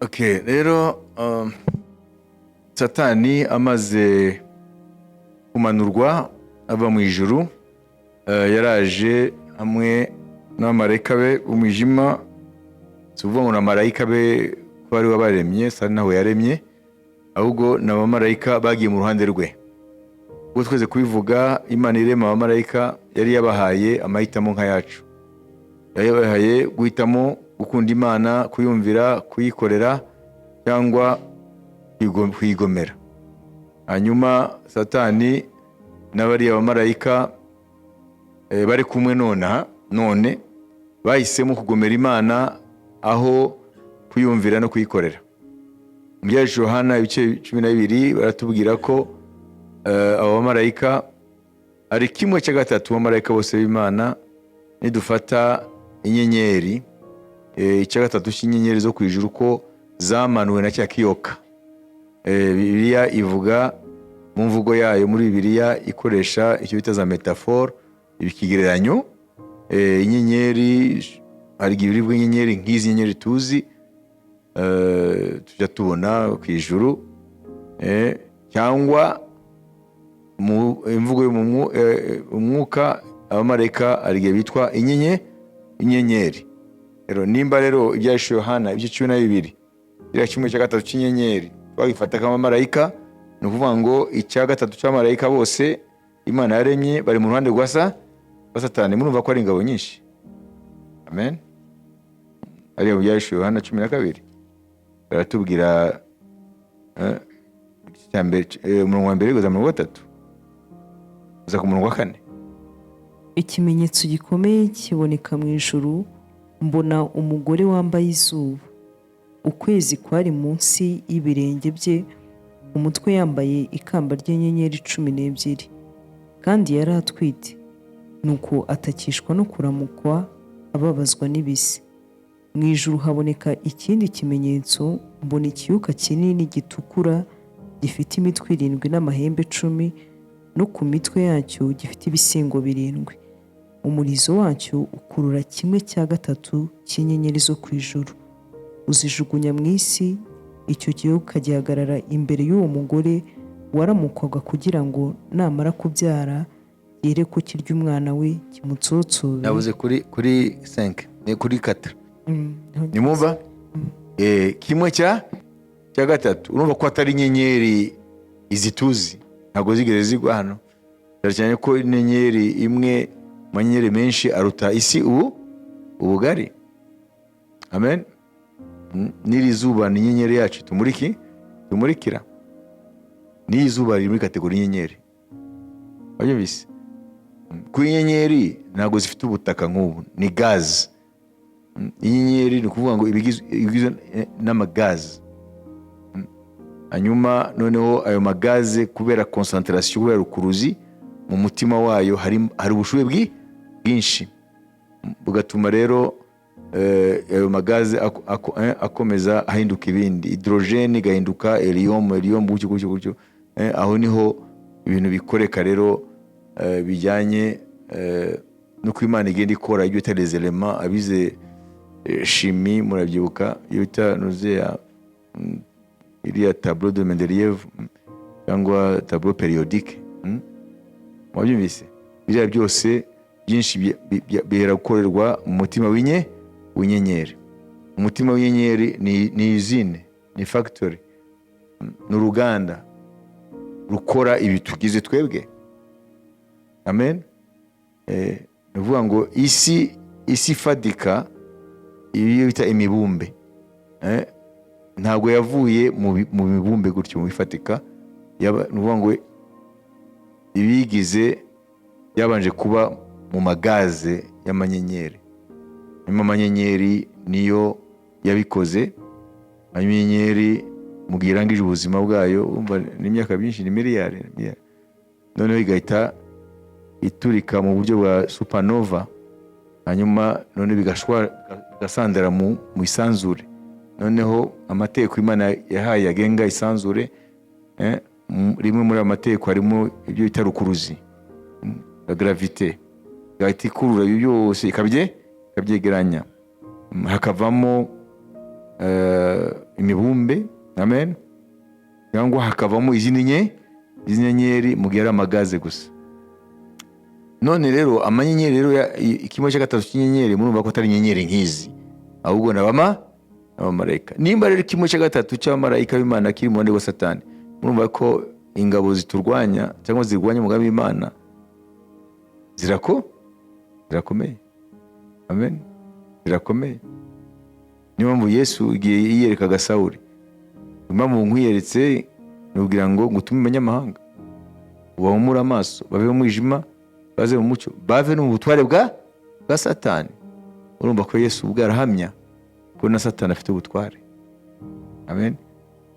Okay, rero Satani amaze kumanurwa ava mu ijuru, yaraje hamwe n'abamarayika be umwijima, si ukuvuga ngo ni abamarayika be ko ari we wabaremye, Satani ntawe yaremye, ahubwo ni abamarayika bagiye mu ruhande rwe. Ubwo twese kubivuga, Imana irema abamarayika yari yabahaye amahitamo nk'ayacu, yari yabahaye guhitamo gukunda Imana, kuyumvira, kuyikorera cyangwa kuyigomera. Hanyuma Satani n'abari abamarayika bari kumwe none bahisemo kugomera Imana aho kuyumvira no kuyikorera. Mu byahishe Yohana ibice 12 baratubwira ko abo bamarayika ari kimwe cya gatatu bamarayika bose b'Imana. Nidufata inyenyeri, icya gatatu cy'inyenyeri zo ku ijuru ko zamanuwe na cya kiyoka. Bibiliya ivuga mu mvugo yayo muri Bibiliya ikoresha icyo bita za metaphore, ibikigereranyo. Inyenyeri hari ibiribwa inyenyeri nk'izi nyenyeri tuzi tujya tubona ku ijuru, cyangwa mu imvugo y'umwuka abamarayika ari igihe bitwa inyenyeri. Rero nimba rero ibyahishe Yohana ibice 12 iriya kimwe cya gatatu cy'inyenyeri twagifata nk'abamarayika, ni ukuvuga ngo icya gatatu cy'abamarayika bose Imana yaremye bari mu ruhande rwa Satani. Murumva ko ari ingabo nyinshi. Amen. Ariyo byahishe Yohana 12 baratubwira umurongo wa mbere kugeza mu wa 3 kuza ku murongo wa 4. Ikimenyetso gikomeye kiboneka mu ijuru, mbona umugore wambaye izuba, ukwezi kwari munsi y'ibirenge bye, umutwe yambaye ikamba ry'inyenyeri 12, kandi yari atwite, nuko atakishwa no kuramukwa, ababazwa n'ibise. Mu ijuru haboneka ikindi kimenyetso, mbona ikiyuka kinini gitukura gifite imitwe 7 n'amahembe 10, no ku mitwe yacyo gifite ibisingo 7. Umurizo wacyo ukurura kimwe cya gatatu cy'inyenyeri zo ku ijuru, uzijugunya mu isi. Icyo kiyuka gihagarara imbere y'uwo mugore waramukwaga, kugira ngo namara kubyara yere ko kirya umwana we kimutsotsobe. Nabuze kuri 5 ni kuri 4. Nimumva? Kimwe cya gatatu. Urumva ko atari inyenyeri izituzi, ntabwo zigeze zigwa hano, cyane ko inyenyeri imwe manyenyeri menshi aruta isi ubugari. Amen. Niri zuba ni inyenyeri yacu tumurikira. Ni izuba riri muri kategori y'inyenyeri. Wabyumvise? Ku inyenyeri ntabwo zifite ubutaka nk'ubu, ni gaz. Inyenyeri ni ukuvuga ngo ibigizwe n'amagazi. Hanyuma noneho ayo magaze kubera concentration, kubera ukuruzi mu mutima wayo hari ubushuhe bwinshi, bugatuma rero ayo magaze akomeza ahinduka ibindi, hydrogene gahinduka helium gutyo. Aho niho ibintu bikoreka rero bijyanye nuko Imana igenda ikora ibyo bita les éléments. Abize chimie murabyibuka iyo bita nuzeya iriya tableau de Mendeleev cyangwa tableau périodique. Wabyumvise? Biriya byose byinshi bihera gukorerwa mu mutima w'inyenyeri. Umutima w'inyenyeri ni usine, ni factory, ni uruganda rukora ibi tugize twebwe. Amen. Ni ukuvuga ngo isi fadika iyo bita imibumbe, ntabwo yavuye mu mibumbe gutyo mu bifatika. Ni ukuvuga ngo ibigize byabanje kuba mu magaze y'amanyenyeri. Amanyenyeri niyo yabikoze. Amanyenyeri mugirangije ubuzima bwayo, umva n'imyaka byinshi, ni miliyari. Noneho igahita iturika mu buryo bwa supernova, hanyuma none bigasandara mu isanzure. Noneho amategeko Imana yahaye agenga isanzure, rimwe muri amategeko harimo ibyo bita rukuruzi, la gravité. Igahita ikurura ibyo byose ikabyegeranya, hakavamo imibumbe, amen, cyangwa hakavamo izindi nyenyeri mu gihe ari amagaze gusa. None rero amanyenyeri rero kimwe cya gatatu cy'inyenyeri murumva ko atari inyenyeri nk'izi, ahubwo n'abamarayika. Nimba rero kimwe cya gatatu cy'abamarayika b'Imana kiri mu ruhande rwa Satani, murumva ko ingabo ziturwanya cyangwa zirwanya umugambi w'Imana zirakomeye. Amen, zirakomeye. Niyo mpamvu Yesu igihe yiyerekaga Sawuli, impamvu nkwiyeretse nubwira ngo ngutume abanyamahanga ubahumure amaso, bave mu mwijima baze mu mucyo, bave no mu butware bwa Satani. Urumva ko Yesu ubwo arahamya ko na Satani afite ubutware. Amen.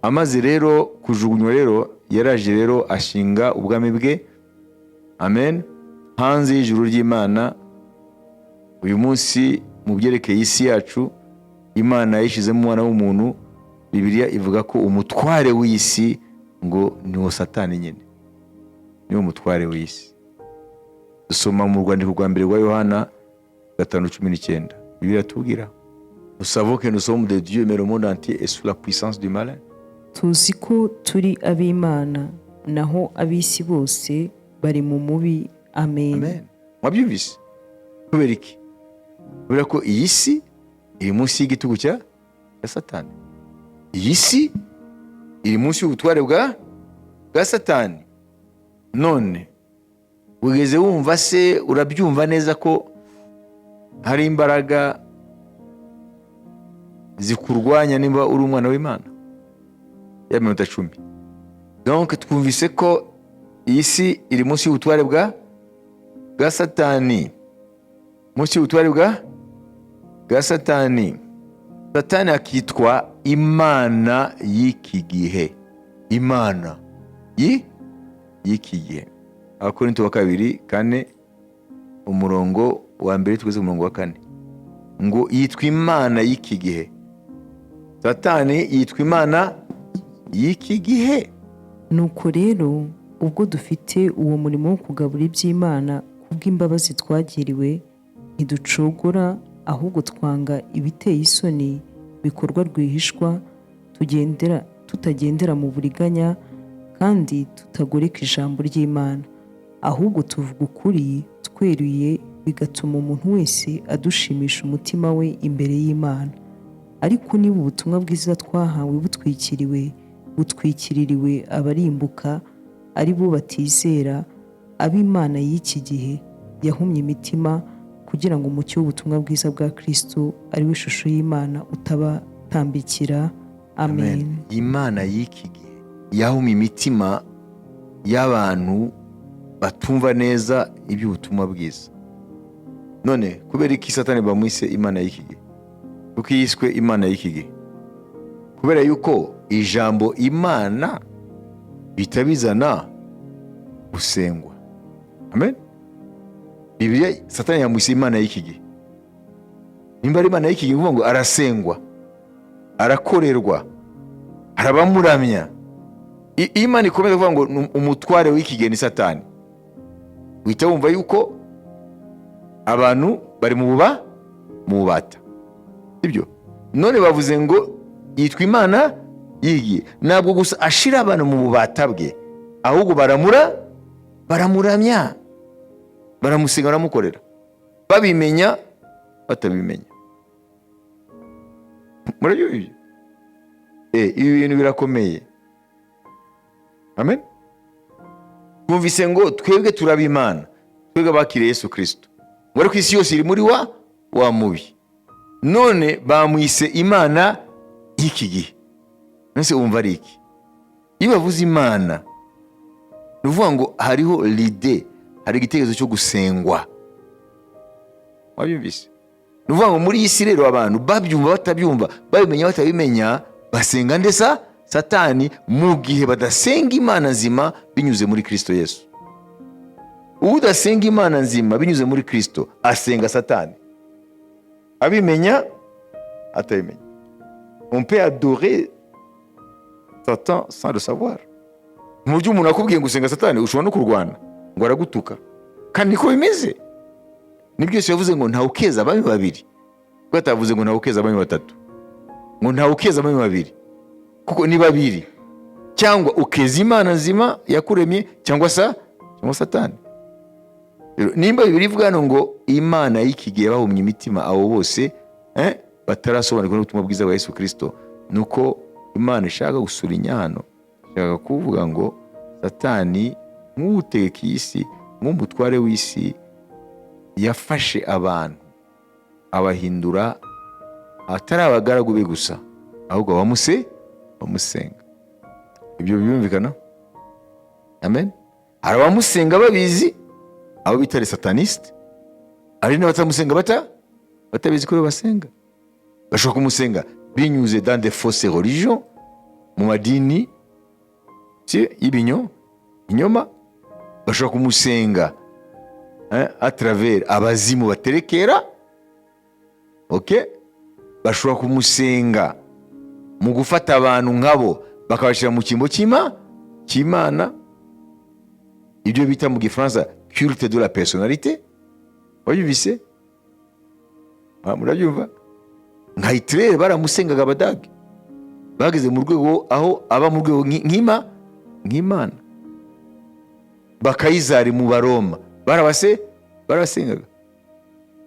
Amaze rero kujugunywa rero, yaraje rero ashinga ubwami bwe, amen, hanze y'ijuru ry'Imana. Uyu munsi mu byerekeye isi yacu, Imana yishizemo umwana w'umuntu. Bibiliya ivuga ko umutware w'isi ngo niwo Satani nyine, niwo mutware w'isi. Dusoma mu rwandiko rwa mbere rwa Yohana 5:19, Bibiliya tubwira, nous savons que nous sommes de Dieu, mais le monde entier est sous la puissance du malin. Tuzi ko turi ab'Imana, naho ab'isi bose bari mu mubi. Amen. Amen. Mwabyumvise? Kubera iki? Kubera ko iyi si iri munsi y'igitugu cya Satani. Iyi si iri munsi y'ubutware bwa Satani. None ugeze wumva se, urabyumva neza ko hari imbaraga zikurwanya nimba uri umwana w'Imana? Ya minota 10. Donc twumvise ko iyi si iri munsi y'ubutware bwa Satani, munsi y'ubutware bwa Satani. Satani akitwa imana y'iki gihe, imana y'iki gihe. Abakorinto wa 2:4 umurongo wa mbere tugeze umurongo wa 4, ngo yitwa imana y'iki gihe. Satani yitwa imana y'iki gihe. Nuko rero ubwo dufite uwo murimo wo kugabura iby'Imana kubw'imbabazi twagiriwe, ntiducogora, ahubwo twanga ibiteye isoni bikorwa rwihishwa, tutagendera mu buriganya kandi tutagoreka ijambo ry'Imana, ahubwo tuvuga ukuri tweruye, bigatuma umuntu wese adushimisha umutima we imbere y'Imana. Ariko niba ubutumwa bwiza twahawe butwikiririwe abarimbuka, ari bo batizera, ab'Imana y'iki gihe yahumye imitima, kugira ngo umucyo w'ubutumwa bwiza bwa Kristo ari we ishusho y'Imana utabatambikira. Amen. Imana y'iki gihe yahumye imitima y'abantu batumva neza iby'ubutumwa bwiza. None kubera iki Satani bamwise imana y'iki gihe? Kuko yiswe imana y'iki gihe kubera yuko ijambo Imana bitabizana gusengwa. Amen. Bibiliya Satani yamwise imana y'iki gihe. Nimba ari imana y'iki gihe, uvuga ngo arasengwa, arakorerwa, arabamuramya. Imana ikomeza kuvuga ngo umutware w'iki gihe ni Satani. Uhita wumva yuko abantu bari mu bubata, sibyo? None bavuze ngo yitwa imana y'iki, ntabwo gusa ashira abantu mu bubata bwe, ahubwo baramuramya, baramusenga, baramukorera, babimenya batabimenya. Murabyumva ibyo? Ibi bintu birakomeye. Amen. Twumvise ngo twebwe turaba Imana, twebwe abakiriye Yesu Kristo, ngo ko isi yose iri muri wa mubi. None bamwise imana y'iki gihe. Nese umva ari iki? Iyo bavuze imana, nuvuga ngo hariho l'idée, hari igitekerezo cyo gusengwa. Wabyumvise? Nuvuga ngo muri isi rero abantu babyumva batabyumva, babimenya batabimenya, basenga ndesa Satani, mu gihe badasenga imana nzima binyuze muri Kristo Yesu. Udasenga imana nzima binyuze muri Kristo asenga Satani, abimenya atabimenya. On peut adorer Satan sans le savoir. Mu gihe umuntu akubwiye ngo usenga Satani, ushobora no kurwana ngo aragutuka, kandi niko bimeze. Nibyo Yesu yavuze ngo ntawukeza abami babiri, ko atavuze ngo ntawukeza abami batatu, ngo ntawukeza abami babiri. kuko ni babiri, cyangwa ukeza imana nzima yakuremye cyangwa satani. Nimba bibiri ivuga hano ngo imana y'iki gihe bahumye imitima abo bose batarasobanukirwa n'ubutumwa bwiza bwa Yesu Kristo, nuko imana ishaka gusurinya hano, ishaka kuvuga ngo satani nk'utegeka isi, nk'umutware w'isi, yafashe abantu abahindura atari abagaragu be gusa, ahubwo bamusenga. Ibyo byumvikana? Amen. Hari abamusenga babizi, abo bita les satanistes, hari n'abatamusenga batabizi ko basenga. Bashobora kumusenga binyuze dans des fausses religions, mu madini y'ibinyoma. Bashobora kumusenga à travers abazimu baterekera. Bashobora kumusenga mu gufata abantu nkabo bakabashyira mu cyimbo cy'Imana, ibyo bita mu Gifaransa culte de la personnalité. Wabibise? Murabyumva? Nka Hitler baramusengaga Abadage, bageze mu rwego aho aba mu rwego nk'Imana. Bakayizari mu Baroma barabasengaga.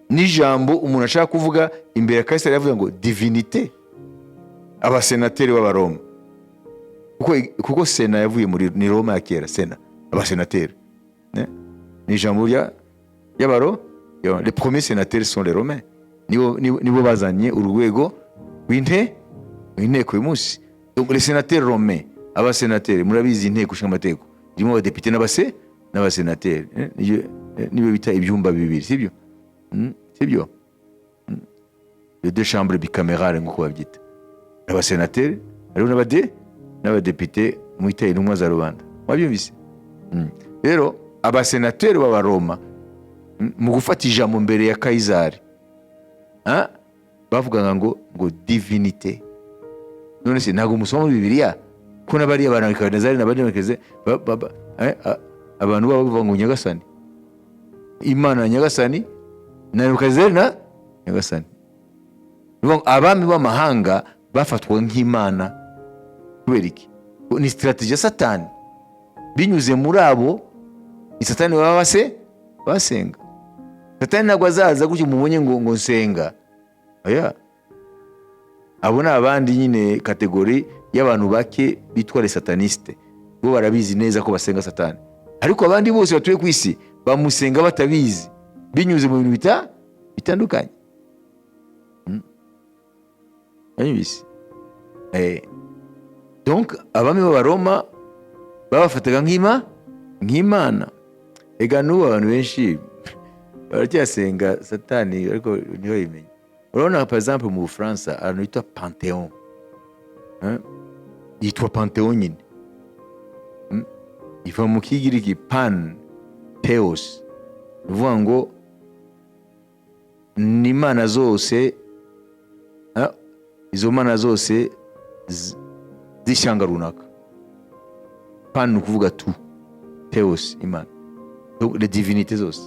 N'ijambo umuntu ashaka kuvuga imbere ya Kaisari yavuga ngo divinité. Abasenateri b'Abaroma, kuko sena yavuye ni Roma ya kera, sena, abasenateri ni ijambo y'Abaro. Les premiers sénateurs sont les Romains, nibo bazanye urwego w'inteko uyu munsi. Donc les sénateurs romains, abasenateri, murabizi inteko ishinga amategeko irimo abadepite n'abasenateri, nibo bita ibyumba bibiri, sibyo? Les deux chambres bicamérales nk'uko babyita. Abasenateri hariho n'abadepite mwita intumwa za rubanda. Wabyumvise? Rero abasenateri b'Abaroma mu gufata ijambo mbere ya Kaisari bavugaga ngo divinité. None se ntabwo musoma muri Bibiliya ko n'abari Abanyakanazari n'Abanyakanazari abantu babo bavuga ngo Nyagasani, Imana Nyagasani, na Nebukadinezari na Nyagasani. Abami b'amahanga bafatwa nk'Imana kubera iki? Ni strategie ya Satani. Binyuze muri abo ni Satani baba basenga. Satani ntabwo azaza gutyo mubonye ngo nsenga. Abo ni abandi nyine kategori y'abantu bake bitwa les satanistes. Bo barabizi neza ko basenga Satani, ariko abandi bose batuye ku isi bamusenga batabizi, binyuze mu bintu bitandukanye. Donc abami b'Abaroma babafataga nk'Imana. Ega n'ubu abantu benshi baracyasenga Satani ariko niho yimenye. Urabona par exemple mu Bufaransa ahantu hitwa Panthéon, yitwa Panthéon nyine, iva mu Kigiriki pan theos, bivuga ngo ni imana zose, izo mana zose z'ishyanga runaka. Pan ni ukuvuga tu, theos imana, les divinités zose.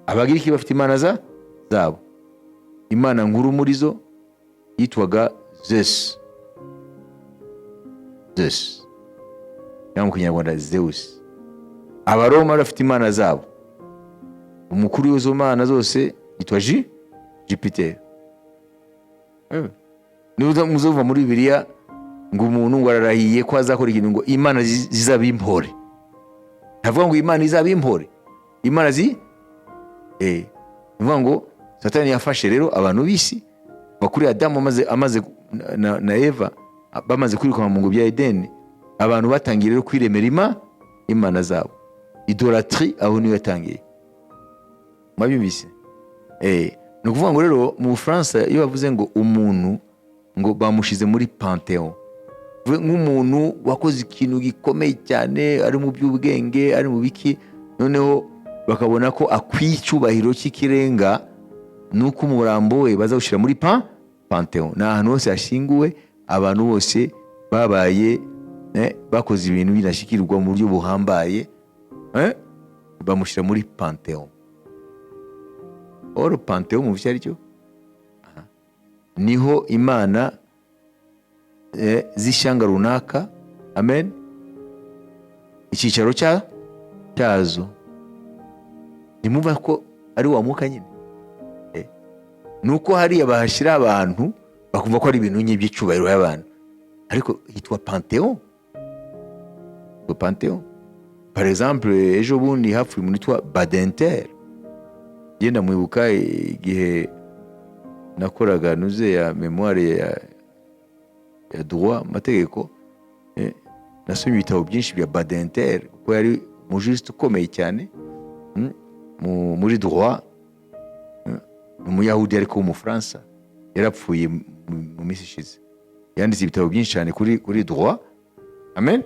Abagiriki bafite imana zabo. Imana nkuru muri zo yitwaga Zeus, cyangwa mu Kinyarwanda Zeus. Abaroma bafite imana zabo, umukuru w'izo mana zose yitwa Jupiter. Niba muzumva muri Bibiliya ngo umuntu ngo ararahiye ko azakora ikintu ngo imana zizabimpore, ntavuga ngo imana izabimpore, imana bivuga ngo Satani yafashe rero abantu b'isi bakuri Adamu amaze na Eva bamaze kwirukanwa mu ngo bya Edeni, abantu batangiye rero kwiremera imana zabo. Idolatrie aho niyo yatangiye. Mwabyumvise? Ni ukuvuga ngo rero mu Bufaransa iyo bavuze ngo umuntu ngo bamushize muri Panthéon, nk'umuntu wakoze ikintu gikomeye cyane, ari mu by'ubwenge, ari mu biki, noneho bakabona ko akwiye icyubahiro cy'ikirenga, nuko umurambo we bazawushyira muri Panthéon. Ni ahantu hose hashinguwe abantu bose babaye bakoze ibintu binashyikirwa mu buryo buhambaye, bamushyira muri Panthéon. Oro Panthéon mu byo ari cyo niho imana z'ishyanga runaka, amen, icyicaro cyazo. Nimumva ko ari wa mwuka nyine. Nuko hariya bahashyira abantu bakumva ko ari ibintu by'icyubahiro y'abantu, ariko hitwa Pantheon. Pantheon, par exemple, ejo bundi hapfuye umuntu witwa Badinter. Genda mwibuka igihe nakoraga nuze ya memoire ya droit, amategeko, nasomye ibitabo byinshi bya Badinter kuko yari umujuriste ukomeye cyane muri droit, umuyahudi ariko w'umufaransa, yarapfuye mu minsi ishize. Yanditse ibitabo byinshi cyane kuri droit, amen,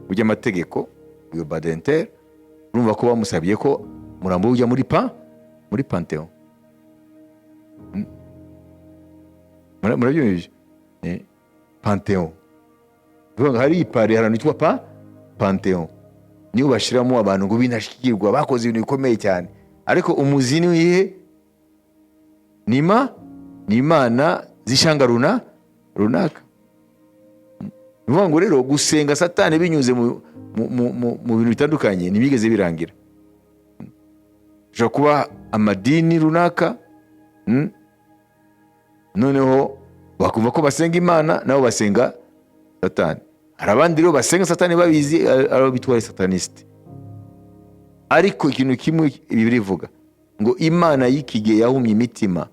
by'amategeko. Uyo Badinter urumva ko bamusabye ko murambo ujya muri Pantheon. Murabyumva Pantheon, hari ipari ahantu hitwa Pantheon, niyo bashyiramo abantu ngo binashikirwa bakoze ibintu bikomeye cyane, ariko umuzi ni iyihe? Ni imana z'ishyanga runaka. Nivuga ngo rero gusenga Satani binyuze mu bintu bitandukanye ntibigeze birangira. Ushobora kuba amadini runaka, noneho bakumva ko basenga Imana, nabo basenga Satani. Hari abandi rero basenga Satani babizi, abo bitwa sataniste. Ariko ikintu kimwe Bibiliya ivuga ngo Imana y'iki gihe yahumye imitima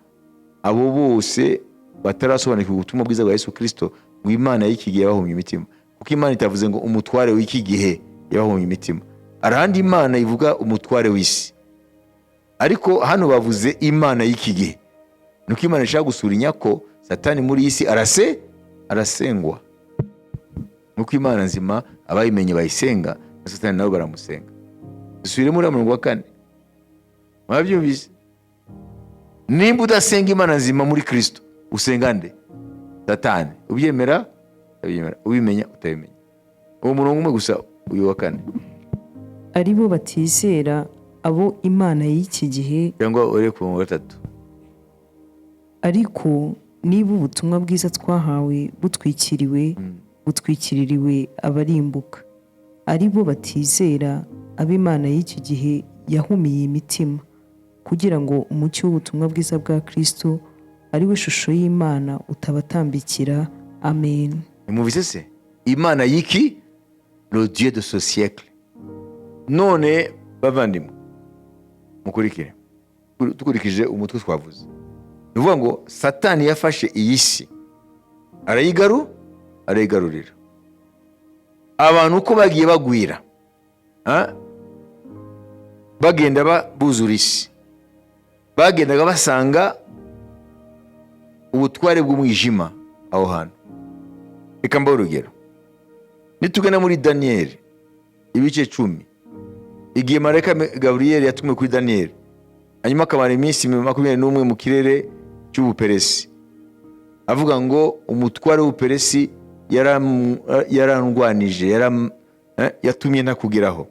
abo bose batarasobanukirwa ubutumwa bwiza bwa Yesu Kristo, ngo Imana y'iki gihe yabahumye imitima. Kuko Imana itavuze ngo umutware w'iki gihe yabahumye imitima. Arahandi Imana ivuga umutware w'isi, ariko hano bavuze Imana y'iki gihe. Nuko Imana ishaka gusurinya ko Satani muri isi arasengwa. Nuko Imana nzima abayimenye bayisenga, na Satani nabo baramusenga. Dusubire muri umurongo wa 4. Mwabyumvise? Nimba udasenga Imana nzima muri Kristo, usenga nde? Satani. Ubyemera? Ubyemera. Ubimenya? Utabimenya. Uwo murongo umwe gusa, uyu wa 4. Aribo batizera, abo Imana y'iki gihe, cyangwa uri ku wa 3. Ariko niba ubutumwa bwiza twahawe butwikiririwe abarimbuka, aribo batizera, abo Imana y'iki gihe yahumiye imitima, kugira ngo umucyo w'ubutumwa bwiza bwa Kristo ari we shusho y'Imana utabatambikira. Amen. Muvise se Imana y'iki? Le Dieu de ce siècle. None bavandimwe, mukurikire tukurikije umutwe twavuze. Nuvuga ngo Satani yafashe iyi si arayigarurira. Abantu uko bagiye bagwira, bagenda buzura isi, bagendaga basanga ubutware bw'umwijima aho hantu. Reka mbaho urugero. Nitugana muri Daniyeli ibice 10, igihe marayika Gaburiyeli yatumwe kuri Daniyeli, hanyuma akamara iminsi 21 mu kirere cy'Ubuperesi, avuga ngo umutware w'Ubuperesi yarandwanije, yatumye ntakugeraho,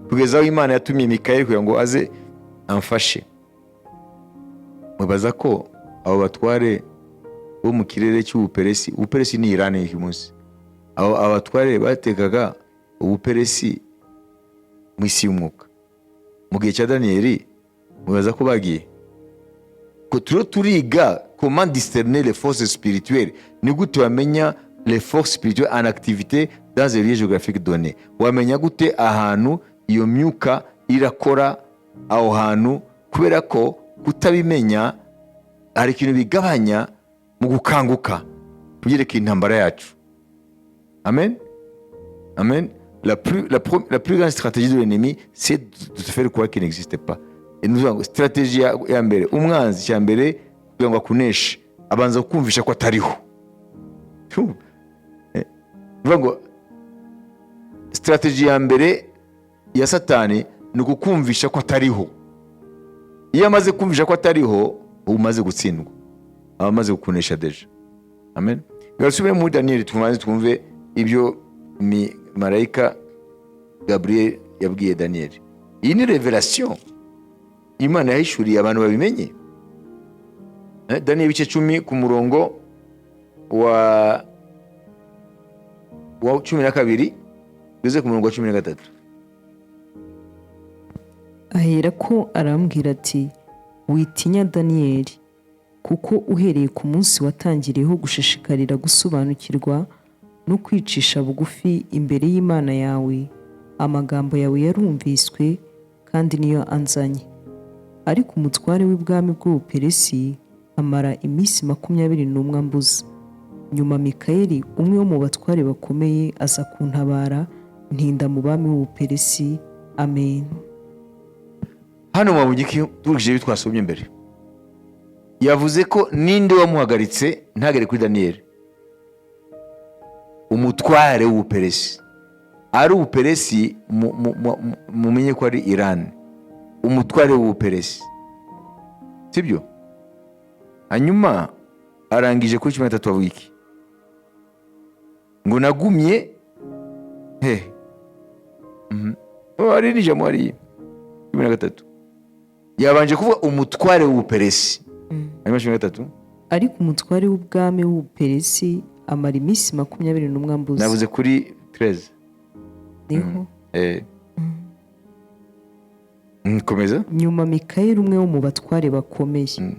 kugeza aho Imana yatumye Mikayeli kugira ngo aze amfashe. Mubaza ko abo batware bo mu kirere cy'Ubuperesi, Ubuperesi ni Iran y'uyu munsi, abo abatware batekaga Ubuperesi mu isi y'umwuka mu gihe cya Daniyeli, mubaza ko bagiye ko turiga comment discerner les forces spirituelles. Ni gute wamenya les forces spirituelles en activité dans un lieu géographique donné? Wamenya gute ahantu iyo myuka irakora aho hantu? Kubera ko kutabimenya hari ikintu bigabanya mu gukanguka kugereka intambara yacu. Amen. Amen. La plus grande stratégie de l'ennemi, c'est de te faire croire qu'il n'existe pas. Et nous avons stratégie ya mbere, umwanzi cya mbere kugira ngo akuneshe, abanza kumvisha ko atariho. Nuvuga ngo stratégie ya mbere ya Satani ni ukukumvisha ko atariho. Iyo amaze kumvisha ko atariho, umaze gutsindwa, aba amaze gukunesha deja. Amen. Gasubire muri Daniyeli twumve ibyo marayika Gabriel yabwiye Daniyeli. Iyi ni revelation Imana yahishuriye abantu babimenye. Daniyeli ibice 10 ku murongo wa wa 12 ugeze ku murongo wa 13. aherako arambwira ati witinya Daniyeli, kuko uhereye ku munsi watangiriyeho gushishikarira gusobanukirwa no kwicisha bugufi imbere y'Imana yawe, amagambo yawe yarumviswe kandi niyo anzanye. Ariko umutware w'ibwami bw'Ubuperesi amara iminsi 21 ambuza. Nyuma Mikayeli, umwe wo mu batware bakomeye, aza kuntabara, ntinda mu bami b'Ubuperesi. Amen. Hano mabugiki turukije twasomye mbere, yavuze ko ninde wamuhagaritse ntagere kuri Daniyeli? Umutware w'Ubuperesi. Ari Ubuperesi mumenye ko ari Iran. Umutware w'Ubuperesi, sibyo? Hanyuma arangije kuri 13 avuga iki? Ngo nagumye ari nijamo ari 13. Yabanje kuvuga umutware w'Ubuperesi. Hanyuma 13, ariko umutware w'ubwami w'Ubuperesi amara iminsi 21 ambuza. navuze kuri 13. Niho komeza. Nyuma Mikayeli, umwe wo mu batware bakomeye,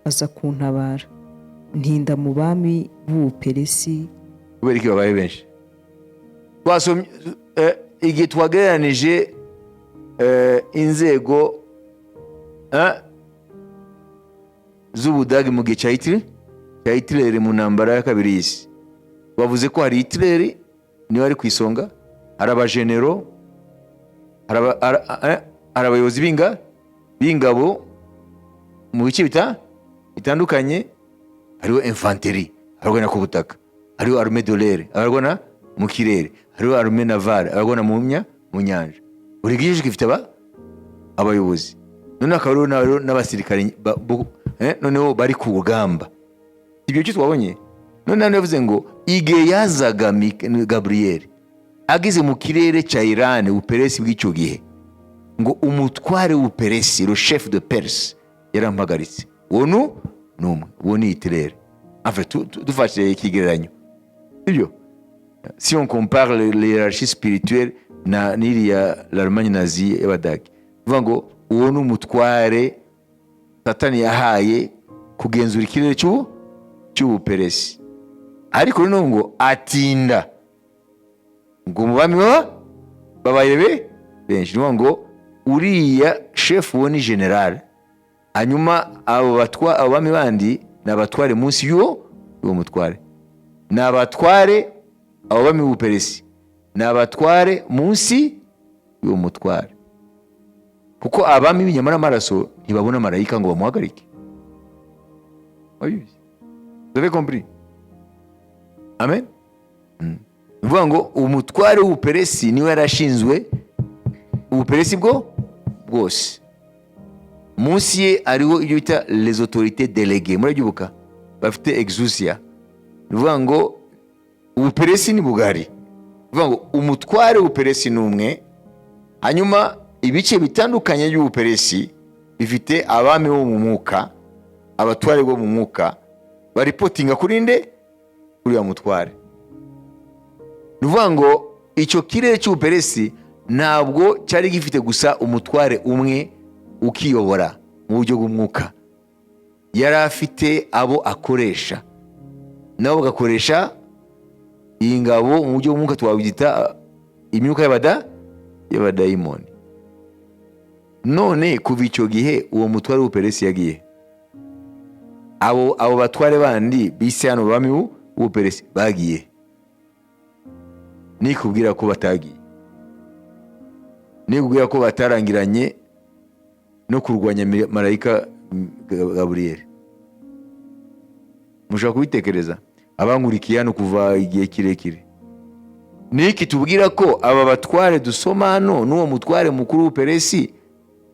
aza kuntabara, ntinda mu bami b'Ubuperesi. Kubera iki babaye benshi? Twasomye igihe twagereranije inzego z'Ubudagi mu gihe cya Hitler mu ntambara ya kabiri y'isi. Bavuze ko hari Hitler niwe ari ku isonga, hari abajenero, hari abayobozi b'ingabo mu bice bitandukanye, hariho infanteri abarwana ku butaka, hariho armée de l'air abarwana mu kirere, hariho armée navale abarwana mu nyanja. Buri gihe gifite abayobozi. None akaba rero n'abasirikare noneho bari ku rugamba. Ibyo cyo twabonye. None yavuze ngo igihe yazaga Gabriel ageze mu kirere cya Iran, Ubuperesi bw'icyo gihe, ngo umutware w'Ubuperesi, le chef de Perse, yarampagaritse. Uwo ni Hitler. En fait, dufashe ikigereranyo. Ibyo si on compare l'hierarchie spirituelle n'iriya l'Allemagne nazie y'Abadage, uvuga ngo uwo ni umutware Satani yahaye kugenzura ikirere cy'Ubuperesi. Ariko rero ngo atinda ngo mu bami babaye benshi. Ngo uriya chef wo ni general, hanyuma abo bami bandi ni abatware munsi y'uwo mutware. Ni abatware abo bami b'Ubuperesi, ni abatware munsi y'uwo mutware. Kuko abami b'inyamara amaraso ntibabona marayika ngo bamuhagarike. Vous avez compris? Amen. Uvuga ngo umutware w'Ubuperesi niwe yarashinzwe Ubuperesi bwose. Munsi ye ariho ibyo bita les autorités déléguées. Murabyubuka? Bafite exousia. Uvuga ngo Ubuperesi ni bugari. Uvuga ngo umutware w'Ubuperesi ni umwe, hanyuma ibice bitandukanye by'Ubuperesi bifite abami bo mu mwuka, abatware bo mu mwuka, baripotinga kuri nde? Kuri ya mutware. Uvuga ngo icyo kirere cy'Ubuperesi ntabwo cyari gifite gusa umutware umwe ukiyobora mu buryo bw'umwuka. Yari afite abo akoresha, nabo bagakoresha iyi ngabo mu buryo bw'umwuka, twabita imyuka y'abadayimoni. None kuva icyo gihe uwo mutware w'Ubuperesi yagiye. Abo batware bandi bise hano bami b'Ubuperesi bagiye. Nikubwira ko batagiye, nikubwira ko batarangiranye no kurwanya marayika Gabriel. Mushaka kubitekereza abankurikiye hano kuva igihe kirekire. Niki tubwira ko aba batware dusoma hano n'uwo mutware mukuru w'Ubuperesi,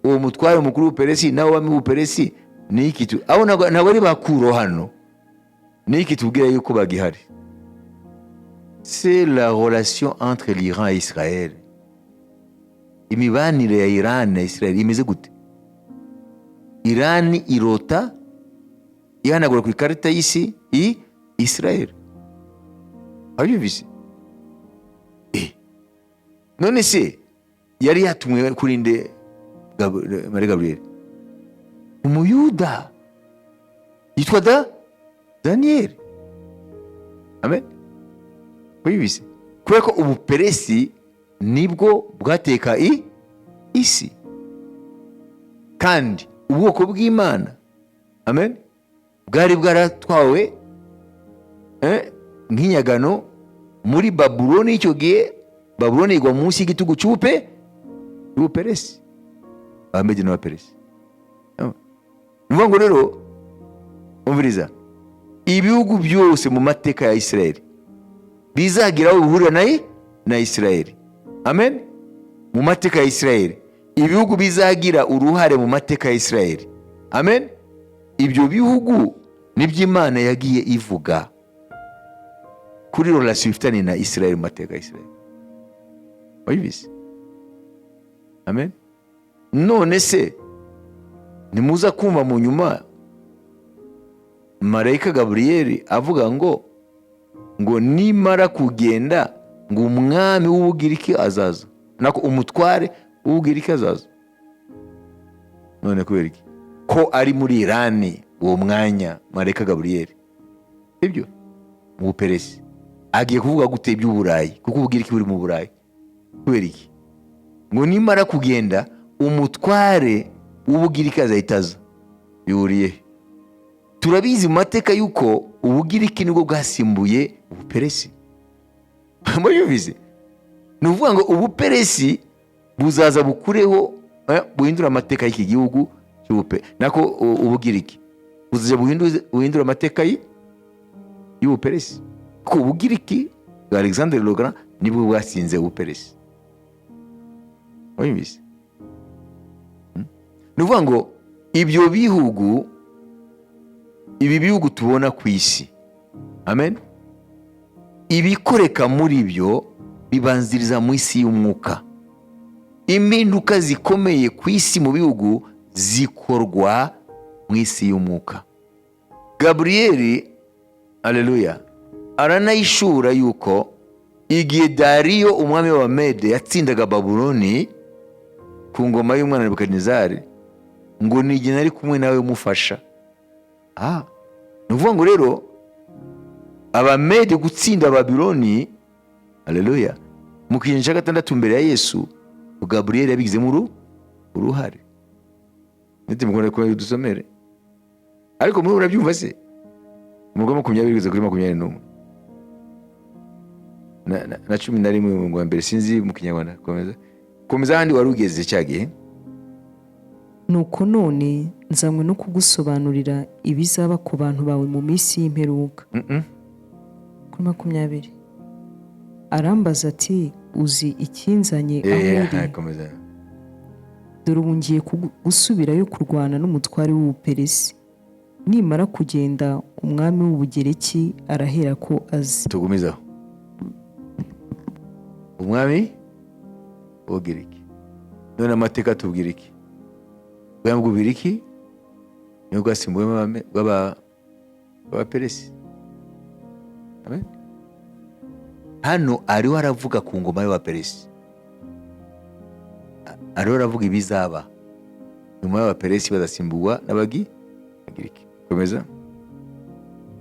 uwo mutware mukuru w'Ubuperesi nawe bami b'Ubuperesi, niki abo ntabwo ari bakuro hano. Niki tubwira yuko bagihari? C'est la relation entre l'Iran et Israël. Imibanire ya Iran na Israel imeze gute? Iran irota ihanagura ku ikarita y'isi Israel. Abyumvise? none se yari yatumwe kuri nde Marie Gabriel? Umuyuda yitwa Daniyeli. Amen. Wibise kubera ko ubuperesi nibwo bwateka isi, kandi ubwoko bw'Imana, amen, bwari bwaratwawe nk'inyagano muri Babuloni. Icyo gihe Babuloni igwa munsi y'igitugu cy'ubuperesi, Abamedi n'Abaperesi. Nuvuga ngo rero umviriza, ibihugu byose mu mateka ya Isirayeli bizagira aho bihurira na Isirayeli. Amen. Mu mateka ya Isirayeli ibihugu bizagira uruhare mu mateka ya Isirayeli. Amen. Ibyo bihugu nibyo Imana yagiye ivuga kuri relation ifitanye na Isirayeli mu mateka ya Isirayeli. Wabibise? Amen. None se nimuza kumva mu nyuma marayika Gabriel avuga ngo nimara kugenda ngo umwami w'Ubugiriki azaza, nako umutware w'Ubugiriki azaza. None kubera iki? Ko ari muri Irani uwo mwanya marayika Gabriel, ibyo mu Buperesi agiye kuvuga gute iby'Uburayi, kuko Ubugiriki buri mu Burayi. Kubera iki? Ngo nimara kugenda umutware w'Ubugiriki azahitaza. Yuriye turabizi mu mateka yuko Ubugiriki nibwo bwasimbuye Ubuperesi. Muyumvise? Ni ukuvuga ngo Ubuperesi buzaza bukureho, buhindura amateka y'iki gihugu nako Ubugiriki buzaza buhindura amateka y'Ubuperesi, ko Ubugiriki bwa Alexandre le Grand nibwo bwasinze Ubuperesi. Muyumvise? Ni ukuvuga ngo ibyo bihugu, ibi bihugu tubona ku isi, amen, ibikoreka muri byo bibanziriza mu isi y'umwuka. Impinduka zikomeye ku isi mu bihugu zikorwa mu isi y'umwuka. Gabriel, aleluya, aranayishura yuko igihe Dariyo umwami w'Abamede yatsindaga Babuloni ku ngoma y'umwana Nebukadinezari, ngo ni igihe nari kumwe nawe umufasha. Ni ukuvuga ngo rero Abamede gutsinda Babuloni, aleluya, mu kinyejana cya gatandatu mbere ya Yesu, Gabriel yabigizemo uruhare. Nite mukunda ko dusomere, ariko muri urabyumva se? Umugabo 20 kugeza kuri 21 na 11 mu wa mbere, sinzi mu Kinyarwanda. Komeza handi warugeze cyagihe. Nuko none nzanywe no kugusobanurira ibizaba ku bantu bawe mu minsi y'imperuka. Kuri 20 arambaza ati, uzi ikinzanye aho uri? Dore ubu ngiye gusubirayo kurwana n'umutware w'Ubuperesi. Nimara kugenda umwami w'Ubugereki arahera ko azi. Tugumizaho. Umwami w'Ubugereki. None amateka tubwira iki? Ubwami bw'Ubugiriki niyo bwasimbuwe bw'Abaperesi. Amen. Hano ariho aravuga ku ngoma y'Abaperesi, ariho aravuga ibizaba nyuma y'Abaperesi bazasimburwa n'Abagiriki. Komeza.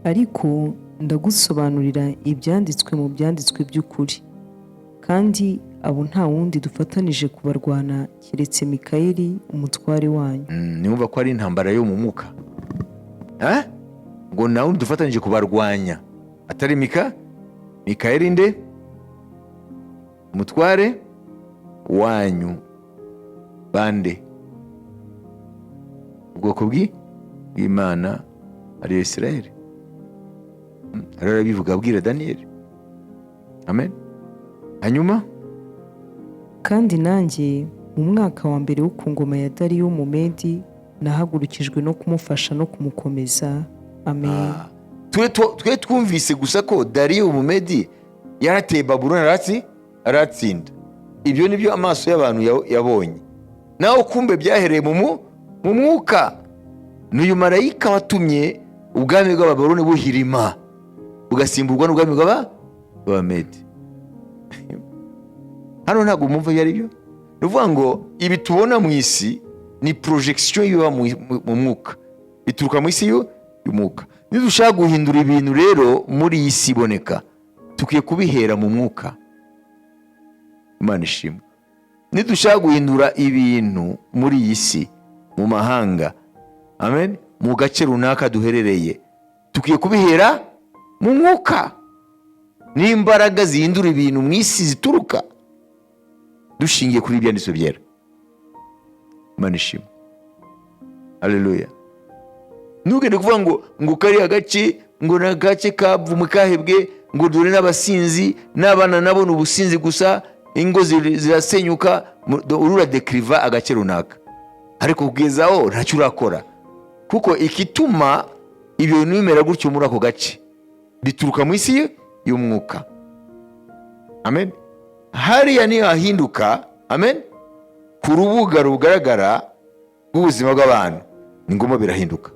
Ariko ndagusobanurira ibyanditswe mu byanditswe by'ukuri, kandi abo nta wundi dufatanije kubarwana keretse Mikayeli umutware wanyu. Niwumva ko ari intambara yo mu mwuka, ngo nta wundi dufatanije kubarwanya atari Mikayeli nde? Umutware wanyu. Bande? Ubwoko bw'Imana ari Isirayeli. Arara bivuga abwira Daniyeli. Amen. Hanyuma kandi nanjye mu mwaka wa mbere wo ku ngoma ya Dariyo w'Umumedi nahagurukijwe no kumufasha no kumukomeza. Amen. Twe twumvise gusa ko Dariyo w'Umumedi yarateye Babuloni aratsinda. Ibyo nibyo amaso y'abantu yabonye. Naho kumbe byahereye mu mwuka. N'uyu marayika watumye ubwami bw'Ababuloni buhirima bugasimburwa n'ubwami bw'Abamedi. hano ntabwo mwumva ibyo ari byo. Ni ukuvuga ngo ibi tubona mu isi ni projection iba mu mwuka, ituruka mu isi y'umwuka. Nidushaka guhindura ibintu rero muri iyi si iboneka, tukwiye kubihera mu mwuka. Imana ishimwe. Nidushaka guhindura ibintu muri iyi si, mu mahanga, amen, mu gace runaka duherereye, tukwiye kubihera mu mwuka. N'imbaraga zihindura ibintu mu isi zituruka dushingiye kuri ibyanditswe byera. Imana ishimwe. Haleluya. Ntugende kuvuga ngo kariya gace ngo ni agace kavumwe kahebwe, ngo dore n'abasinzi n'abana nabo ni ubusinzi gusa, ingo zirasenyuka, uradekiriva agace runaka, ariko kugezaho ntacyo urakora. Kuko ikituma ibyo bintu bimera gutyo muri ako gace bituruka mu isi y'umwuka. Amen. Hariya niyo hahinduka, amen, ku rubuga rugaragara rw'ubuzima bw'abantu, ni ngombwa birahinduka.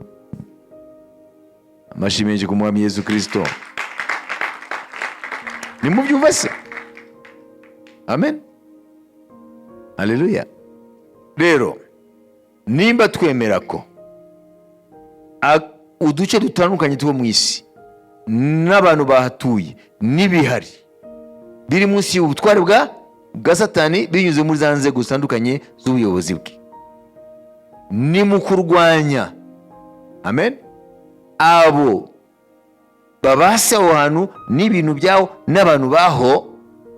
Amashyi menshi ku Mwami Yesu Kristo. Ni mu byumva se? Amen. Haleluya. Rero nimba twemera ko uduce dutandukanye tuba mu isi n'abantu bahatuye n'ibihari biri munsi y'ubutware bwa Satani binyuze muri za nzego zitandukanye z'ubuyobozi bwe, ni mu kurwanya, amen, abo babase aho hantu n'ibintu byaho n'abantu baho,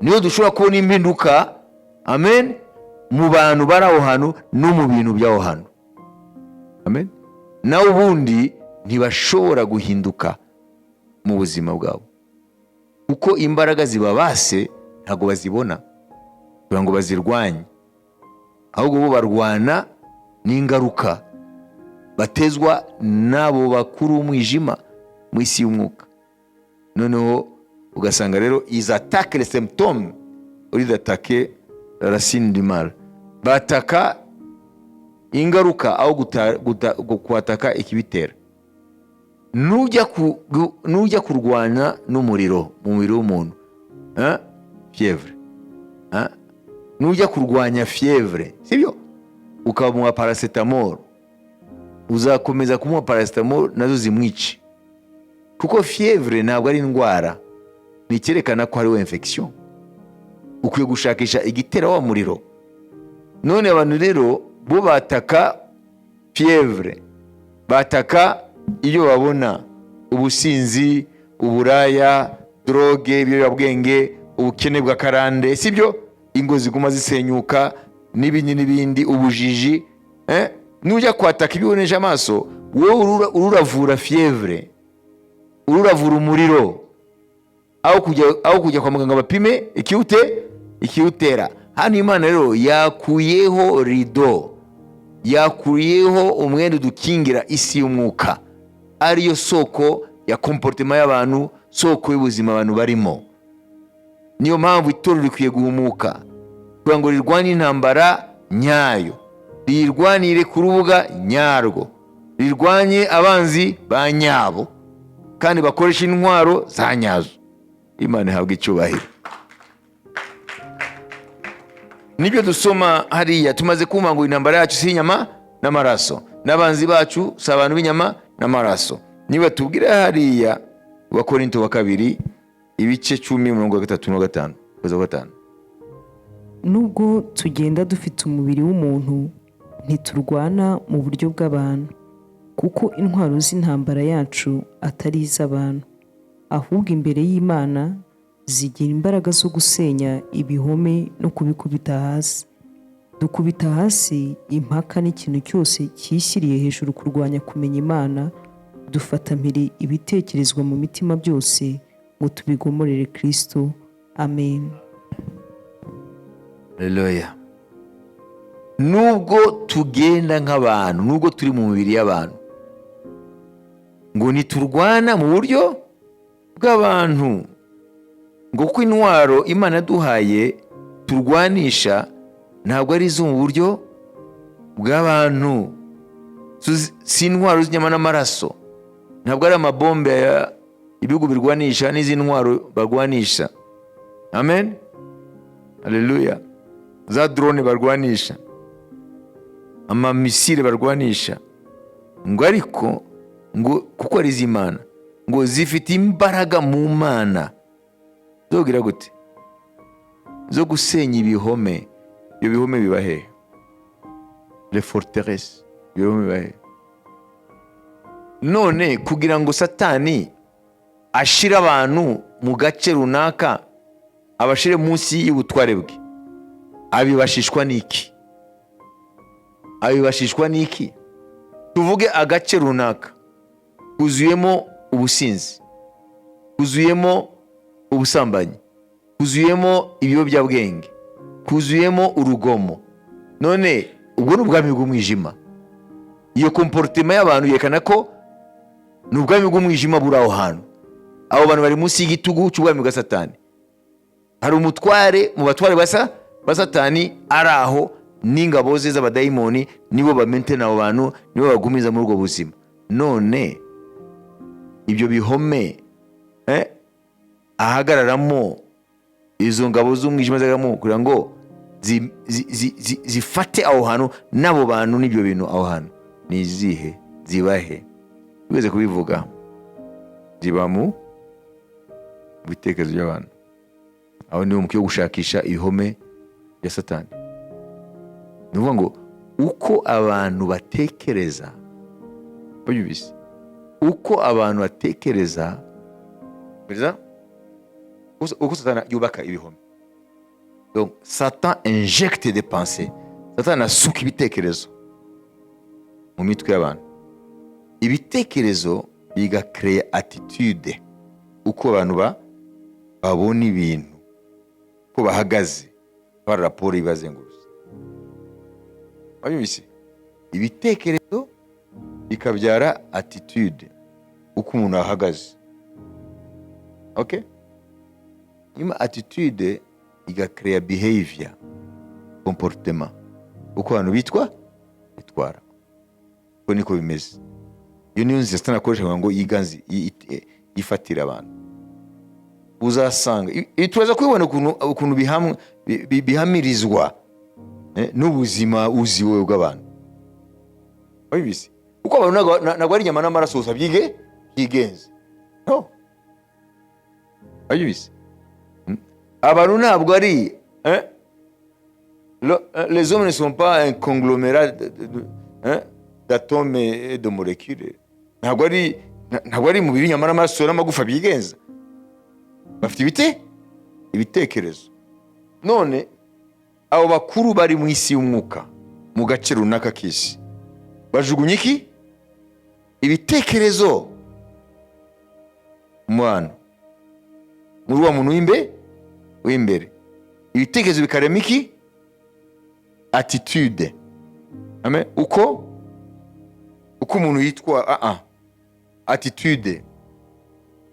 niyo dushobora kubona impinduka, amen, mu bantu bari aho hantu no mu bintu by'aho hantu. Amen. Naho ubundi ntibashobora guhinduka mu buzima bwabo, kuko imbaraga zibabase ntabwo bazibona kugira ngo bazirwanye, ahubwo bo barwana n'ingaruka batezwa n'abo bakuru umwijima mu isi y'umwuka. Noneho ugasanga rero ils attaquent les symptômes au lieu d'attaquer la racine du mal. Bataka ingaruka aho kuataka ikibitera. Nujya kurwana n'umuriro mu mubiri w'umuntu, fièvre, nujya kurwanya fièvre, sibyo, ukamuha paracetamol, uzakomeza kumuha paracetamol nazo zimwice, kuko fièvre ntabwo ari indwara, ni cyerekana ko hariho infection. Ukwiye gushakisha igitera wa muriro. None abantu rero bo bataka fièvre, bataka iyo babona ubusinzi, uburaya, drogue, ibiyobyabwenge, ubukene bwa karande, sibyo, ingo ziguma zisenyuka n'ibindi, ubujiji. Nujya kwataka ibibonesha amaso, wowe uravura fièvre, uravura umuriro, aho kujya kwa muganga bapime ikiwutera. Hano Imana rero yakuyeho rido, yakuyeho umwenda udukingira isi y'umwuka, ariyo soko ya comportement y'abantu, soko y'ubuzima abantu barimo. Niyo mpamvu itorero rikwiye guhumuka kugira ngo rirwanye intambara nyayo, rirwanire ku rubuga nyarwo, rirwanye abanzi ba nyabo, kandi bakoresha intwaro za nyazo. Imana ihabwa icyubahiro. Nibyo dusoma hariya, tumaze kumva ngo intambara yacu si inyama n'amaraso, n'abanzi bacu si abantu b'inyama n'amaraso. Niba tubwira hariya Abakorinto wa kabiri ibice 10:35. Nubwo tugenda dufite umubiri w'umuntu, ntiturwana mu buryo bw'abantu, kuko intwaro z'intambara yacu atari iz'abantu, ahubwo imbere y'Imana zigira imbaraga zo gusenya ibihome no kubikubita hasi. Dukubita hasi impaka n'ikintu cyose cyishyiriye hejuru kurwanya kumenya Imana, dufata mpiri ibitekerezwa mu mitima byose ngo tubigomorere Kristo. Amen. Haleluya. Nubwo tugenda nk'abantu, nubwo turi mu mibiri y'abantu, ngo niturwana mu buryo bw'abantu, ngo kuko intwaro Imana yaduhaye turwanisha ntabwo ari zo mu buryo bw'abantu, si intwaro z'inyama n'amaraso, ntabwo ari amabombe ibihugu birwanisha n'izi ntwaro barwanisha. Amen. Haleluya. za drone barwanisha, amamisire barwanisha, ngo ariko ngo kuko ari iz'Imana, ngo zifite imbaraga mu Mana zogira gute, zo gusenya ibihome. Ibyo bihome biba hehe? Les forteresses, ibihome biba hehe? None kugira ngo Satani ashire abantu mu gace runaka, abashire munsi y'ubutware bwe, abibashishwa n'iki? Abibashishwa n'iki? Tuvuge agace runaka kuzuyemo ubusinzi, kuzuyemo ubusambanyi, kuzuyemo ibiyobyabwenge, kuzuyemo urugomo. None ubwo ni ubwami bw'umwijima. Iyo comportement y'abantu yerekana ko ni ubwami bw'umwijima buri aho hantu. Abo bantu bari munsi y'igitugu cy'ubwami bwa Satani. Hari umutware mu batware ba Satani ari aho, n'ingabo ze z'abadayimoni nibo bamente n'abo bantu, nibo bagumiza muri ubwo buzima. None ibyo bihome ahagararamo izo ngabo z'umwijima zagaramo kugira ngo zifate aho hantu n'abo bantu n'ibyo bintu aho hantu, ni izihe? Zibahe? Bize kubivuga, ziba mu bitekerezo by'abantu. Aho niho mukwiye gushakisha ibihome bya Satani. Ni ukuvuga ngo uko abantu batekereza, babyumvise, uko abantu batekereza, uko Satani yubaka ibihome. Donc Satan injecte des pensées. Satani asuka ibitekerezo mu mitwe y'abantu. Ibitekerezo bigakreya attitude, uko abantu babona ibintu, uko bahagaze, par rapport ibazengurutse. Babyumvise? Ibitekerezo bikabyara attitude, uko umuntu ahagaze. Okay? Nyuma attitude igakreya behavior, comportement, uko abantu bitwara. Uko niko bimeze. Iyo niyo nzira Satani akoresha ngo yiganze yifatira abantu. Uzasanga tuza kubibona ukuntu bihamirizwa n'ubuzima uziwe bw'abantu. Babibise uko abantu ntabwo ari inyama n'amaraso gusa byigenze. No. Babibise abantu ntabwo ari les hommes ne sont pas un conglomérat d'atomes et de molécules. Ntabwo ari mu biri nyama n'amaraso n'amagufa byigenza. Bafite ibitekerezo. None abo bakuru bari mu isi y'umwuka, mu gace runaka k'isi, bajugunye iki? Ibitekerezo mwana muri wa muntu w'imbere. Ibitekerezo bikarema iki? Attitude. Amen. Uko umuntu yitwa attitude,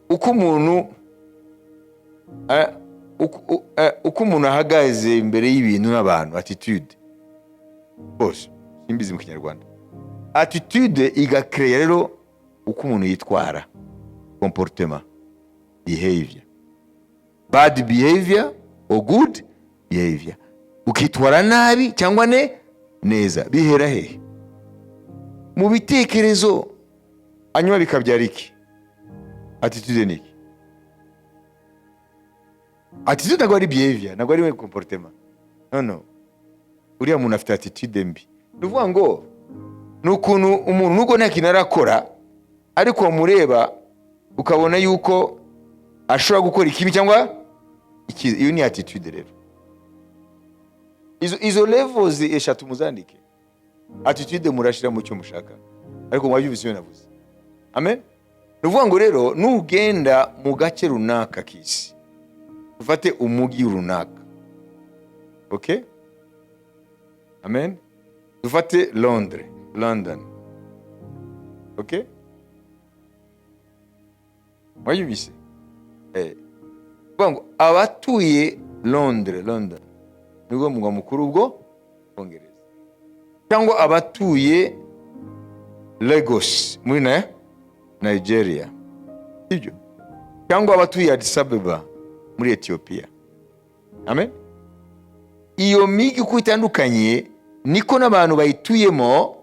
uko umuntu ahagaze imbere y'ibintu n'abantu. Attitude bose simbizi mu Kinyarwanda. Attitude igakreya rero uko umuntu yitwara, comportement, behavior, bad behavior or good behavior. Ukitwara nabi cyangwa neza bihera hehe? Mu bitekerezo. Hanyuma bikabyara iki? Attitude ni iki? Attitude ntabwo ari behavior, ntabwo ari comportement. No. Uriya muntu afite attitude mbi. Ni ukuvuga ngo ni ukuntu umuntu nubwo nta kintu arakora, ariko wamureba ukabona yuko ashobora gukora ikibi cyangwa ikiza. Iyo ni attitude rero. Izo levels eshatu muzandike. Attitude murashira mu cyo mushaka, ariko mwabyumvise ibyo navuze. Amen. Ni ukuvuga ngo rero nugenda mu gace runaka k'isi, ufate umugi runaka. Okay? Amen. Dufate London. Okay? Mwayumvise? Ngo abatuye London nibwo mugwa mukuru ubwo Bwongereza. Cyangwa abatuye Lagos muri Nigeria. Ibyo. Cyangwa abatuye Addis Ababa muri Ethiopia. Amen. iyo migi uko itandukanye niko n'abantu bayituyemo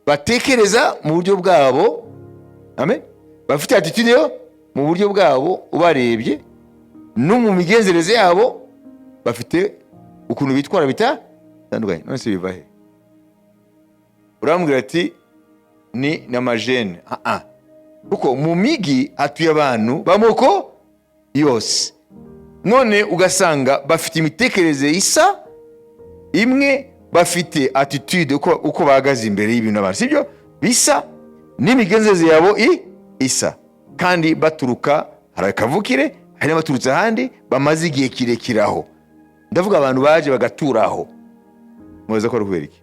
batekereza mu buryo bwabo. Amen. Bafite attitude yo mu buryo bwabo, ubarebye no mu migenzereze yabo bafite ukuntu bitwara bitandukanye. None se biva he? Urambwira ati ni n'amajene. Kuko mu migi hatuye abantu bamoko yose, none ugasanga bafite imitekerereze isa imwe, bafite attitude uko bahagaze imbere y'ibintu abantu sibyo bisa, n'imigenzereze yabo isa, kandi baturuka hari akavukire, hari n'abaturutse ahandi bamaze igihe kirekire aho. Ndavuga abantu baje bagaturaho. Mubaza ko ari kubera iki?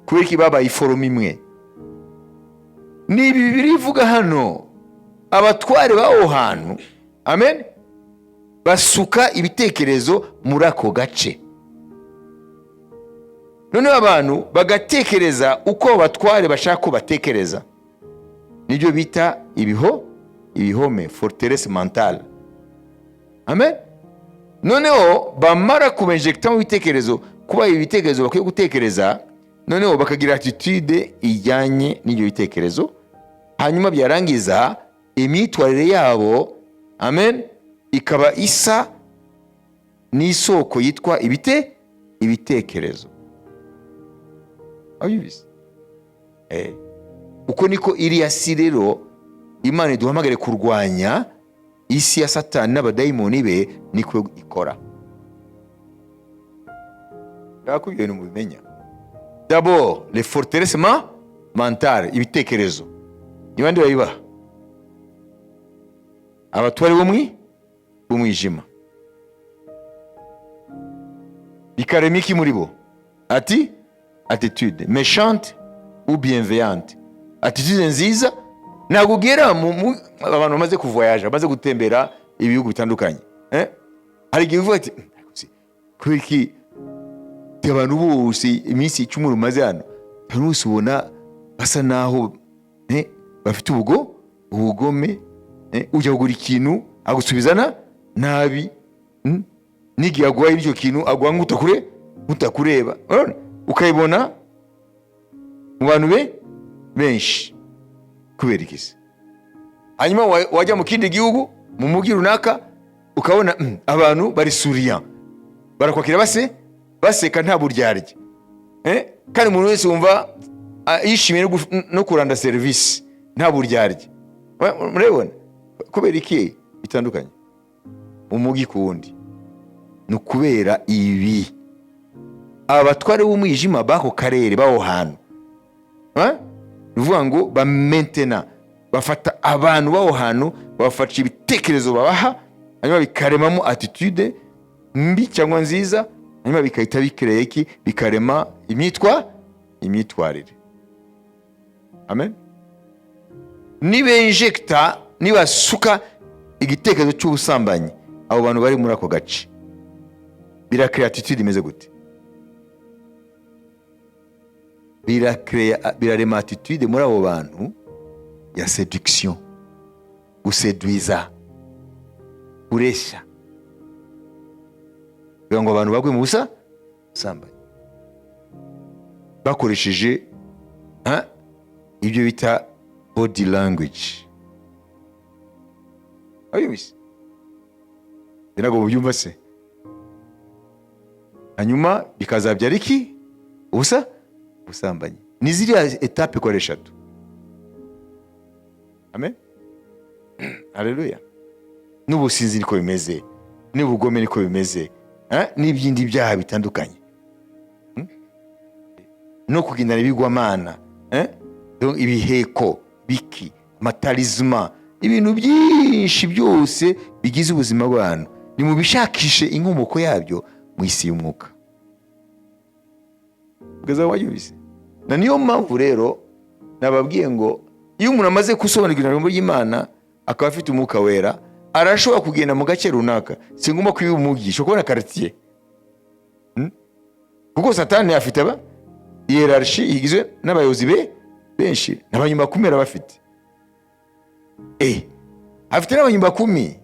Kubera iki babaye iforoma imwe? Ni Bibiliya ivuga hano, abatware b'aho hantu, amen, basuka ibitekerezo muri ako gace. Noneho abantu bagatekereza uko abatware bashaka ko batekereza. Nibyo bita ibihome, forteresse mentale. Amen. Noneho bamara kubenjekta mu bitekerezo, kuba ibitekerezo bakwiye gutekereza, noneho bakagira attitude ijyanye n'ibyo bitekerezo, hanyuma byarangiza imyitwarire yabo, amen, ikaba isa n'isoko yitwa ibitekerezo. Abibizi. Uko niko iriya si rero Imana iduhamagare kurwanya isi ya Satani n'abadayimoni be, niko ikora. Ndakubwiye no mubimenya. D'abord, les forteresses mentales, ibitekerezo. Nibande bayiba? Abatware b'umwijima. Bikaremiki muri bo. Ati attitude méchante ou bienveillante. Attitude nziza ntabwo ugera abantu bamaze kuvoyaje, bamaze gutembera ibihugu bitandukanye. Hari igihe uvuga ati kubera iki abantu bose iminsi 10 rumaze hano, abantu bose ubona basa naho bafite ubugome, ujya kugura ikintu agusubizana nabi, n'igihe aguhaye icyo kintu aguha nk'utakureba, ukayibona mu bantu benshi. Kubera iki? Hanyuma wajya mu kindi gihugu, mu mugi runaka, ukabona abantu bari souriant, barakwakira baseka nta buryarya, kandi umuntu wese wumva yishimiye no kuranda service nta buryarya. Murabona kubera iki bitandukanye umugi ku wundi? Ni kubera ibi abatware b'umwijima bako karere baho hantu, bivuga ngo ba maintenant bafata abantu baho hantu, bafasha ibitekerezo babaha, hanyuma bikaremamo attitude mbi cyangwa nziza, hanyuma bikahita bikreye iki, bikarema imyitwarire. Amen. Nibenjekta, nibasuka igitekerezo cy'ubusambanyi abo bantu bari muri ako gace, birakrea attitude imeze gute? Birarema attitude muri abo bantu ya séduction, guseduiza, kuresha, kugira ngo abantu bagwe mu busambanyi bakoresheje ibyo bita body language. Abibisi ntabwo mubyumva se? Hanyuma bikazabyara iki? Ubusambanyi. Ni ziriya etape kwa eshatu. Amen. Haleluya. N'ubusinzi niko bimeze, n'ubugome niko bimeze, n'ibyindi byaha bitandukanye, no kugendana ibigwamana, donc ibiheko biki, matalizma, ibintu byinshi byose bigize ubuzima bw'abantu, ni mu bishakishe inkomoko yabyo mu isi y'umwuka. Ugaza wayubise. Na niyo mpamvu rero nababwiye ngo iyo umuntu amaze gusobanukirwa ijambo ry'Imana akaba afite umwuka wera, arashobora kugenda mu gace runaka, si ngomba kwiyumugisha kubona quartier, kuko Satani afite hierarchie igizwe n'abayobozi benshi, n'abanyumba 10 bafite. Afite n'abanyumba 10.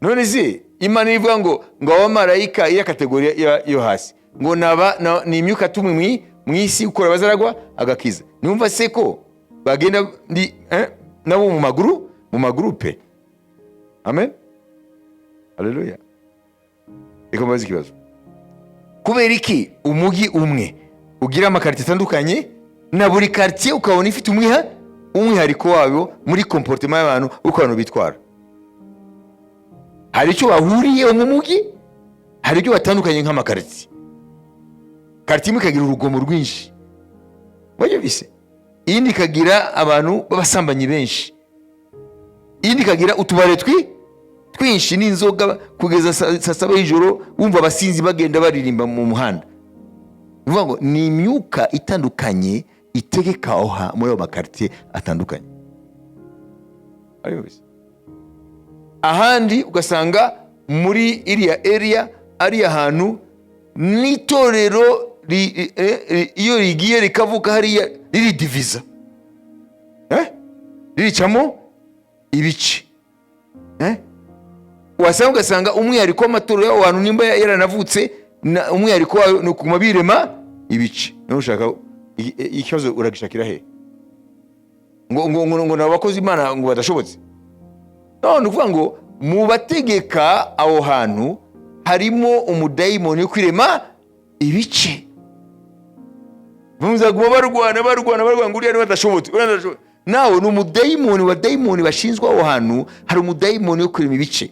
none se Imana ivuga ngo abamarayika iya kategori yo hasi ngo ni imyuka tumwe mu isi ukora bazaragwa agakiza. Numva se ko bagenda nabo mu magurupe. Amen, haleluya. Iko mbaza ikibazo, kubera iki umugi umwe ugira amakarite atandukanye na buri quartier ukabona ifite umwihariko wabo muri comportement y'abantu uko abantu bitwara? Hari icyo bahuriye mu mugi, hari icyo batandukanye nk'amakarite. Quartier imwe ikagira urugomo rwinshi, wajya bise, iyindi ikagira abantu b'abasambanyi benshi, iyindi ikagira utubare twinshi n'inzoga kugeza saa saba y'ijoro wumva abasinzi bagenda baririmba mu muhanda. Bivuga ngo ni imyuka itandukanye itegeka aho muri ayo makaritiye atandukanye. Ahandi ugasanga muri iriya area ari ahantu n'itorero iyo rigiye rikavuka hariya riri diviza, riricamo ibice. Wasanga ugasanga umwihariko w'amatorero y'aho hantu nimba yaranavutse umwihariko wayo no kuma birema ibice. Niho ushaka ikibazo uragishakira he? Ngo nabakoze Imana ngo badashobotse? None uvuga ngo mu bategeka aho hantu harimo umudayimoni yo kwirema ibice. Bumuzaguma barwana ngo uriya badashobotse. Nawe ni umudayimoni wa dayimoni bashinzwe aho hantu. Hari umudayimoni yo kwirema ibice,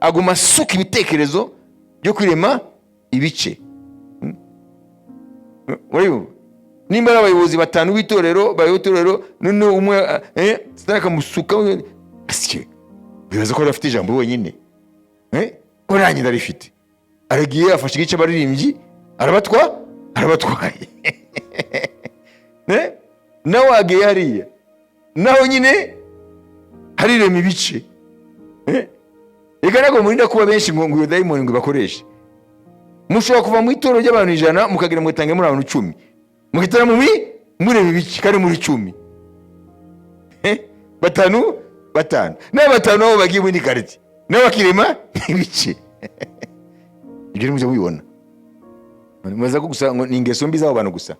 aguma suka ibitekerezo byo kwirema ibice. Nimba ari abayobozi batanu b'itorero bayotorero none umwe sitakamusuka asike bibaza ko afite ijambo wenyine, oranye ndarifite, aragiye afashe igice baririmbyi arabatwaye nawe agiye hariya naho nyine harirema ibice. Reka murinda kuba benshi ngo uyo dayimoni ngo bakoreshe. Mushobora kuva mu itorero ry'abantu 100 mukagira mutange muri abantu 10 mukitara mureba ibice kandi muri 10 batanu n'abatanu aho bagiye muri karite n'abakirema ibice. Ibyo ni muje mubibona, mubaza ko gusa ngo ningeso mbi z'abo bantu gusa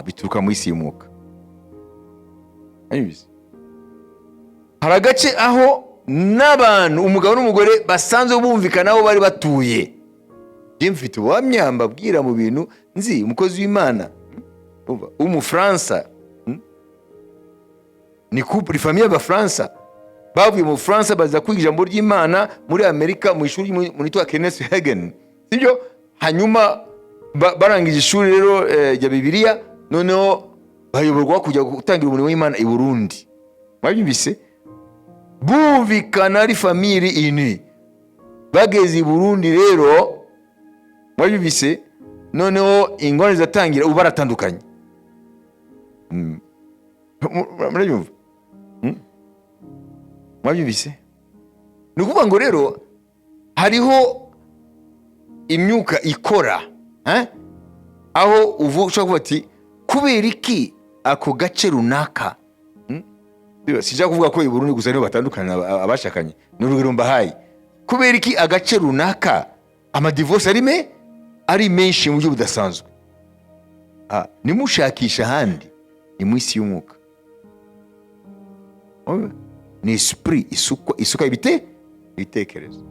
bituruka mu isi y'umwuka. Hari agace aho n'abantu umugabo n'umugore basanzwe bumvikana aho bari batuye. Je mfite ubuhamya mbabwira mu bintu nzi. Umukozi w'Imana Umufaransa, ni couple famille y'Abafaransa bavuye mu Faransa baza kwiga ijambo ry'Imana muri Amerika mu ishuri muri twa Kenneth Hagin, sibyo? Hanyuma barangije ishuri rero rya Bibiliya, noneho bayoborwa kujya gutangira umurimo w'Imana i Burundi. Mwabyumvise? Bumvikana ari famille ini bageze i Burundi rero, mwabyumvise? Noneho ingorane zatangira ubu baratandukanye. Murabyumva? Mwabyumvise? Ni ukuvuga ngo rero hariho imyuka ikora, aho ushobora kuvuga ati kubera iki ako gace runaka. Sijya kuvuga ko i Burundi gusa niho batandukana abashakanye, n'urugero mbahaye. Kubera iki agace runaka amadivorce ari menshi mu buryo budasanzwe? Nimushakisha ahandi ni mu isi y'umwuka. Ni esprit isuka ibitekerezo.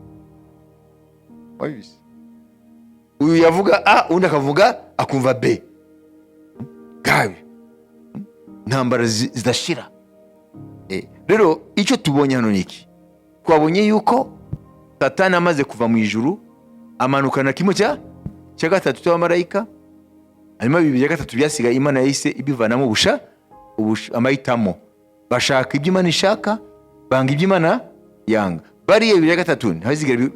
Uyu yavuga A undi akavuga akumva B. Gabi ntambara zidashira. Rero icyo tubonye hano niki? Twabonye yuko Satani amaze kuva mu ijuru amanukana kimwe cya gatatu cy'abamarayika, hanyuma bibiri ya gatatu byasigaye Imana yahise ibivanamo amahitamo. Bashaka ibyo Imana ishaka, banga ibyo Imana yanga. Bariye bibiri ya gatatu ntibazigera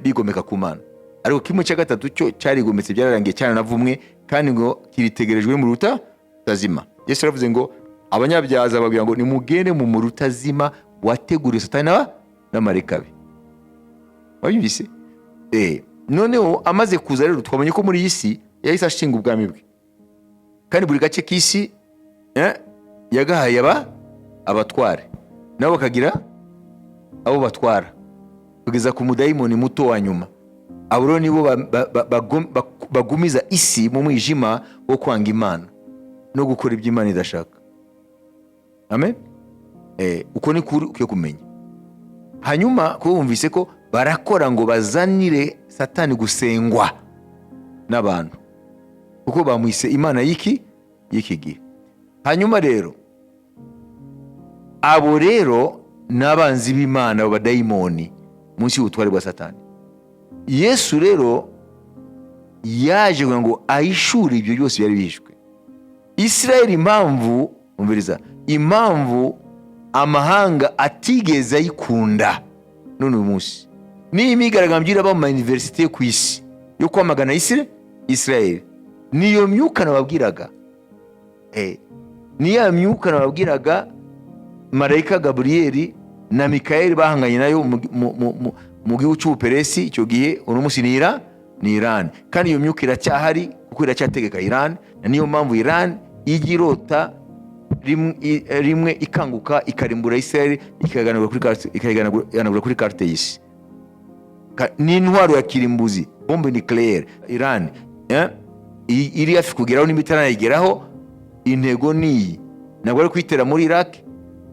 bigomeka ku Mana, ariko kimwe cya gatatu cyo cyarigometse byararangiye cyane navumwe, kandi ngo kiritegerejwe mu ruta tazima. Yesu aravuze ngo abanyabyaza babwira ngo nimugende mu muruta zima wateguriye Satani n'amarayika be. Wabibise? Noneho amaze kuza rero twabonye ko muri iyi si yahise ashinga ubwami bwe, kandi buri gace k'isi yagahaye abatware nabo bakagira abo batwara. kugeza ku mudayimoni muto wa nyuma. Abo rero nibo bagumiza isi mu mwijima wo kwanga Imana no gukora ibyo Imana idashaka. Amen. Uko ni kuri ukiye kumenya. Hanyuma ko bumvise ko barakora ngo bazanire Satani gusengwa n'abantu, kuko bamwise imana y'iki gihe. Hanyuma rero abo rero n'abanzi b'Imana b'abadayimoni munsi y'ubutware bwa Satani. Yesu rero yaje ngo ayishure ibyo byose byari bishwe. Isirayeli impamvu amahanga atigeze ayikunda none uyu munsi ni imigaragambyo iraba mu universite ku isi yo kwamagana Isirayeli. Niyo myuka nababwiraga, niyo myuka nababwiraga marayika Gaburiyeli na Mikayeli bahanganye nayo mu gihugu cy'Ubuperesi icyo gihe. Uno munsi ni Iran, kandi iyo myuka iracyahari kuko iracyategeka Iran. Niyo mpamvu Iran igirota rimwe ikanguka ikarimbura Isirayeli ikayiganagura kuri carte y'isi. Ni intwaro ya kirimbuzi, bombe nucleaire. Iran iri hafi kugeraho n'imitarayigeraho. Intego ni ntabwo ari kwitera muri Iraq,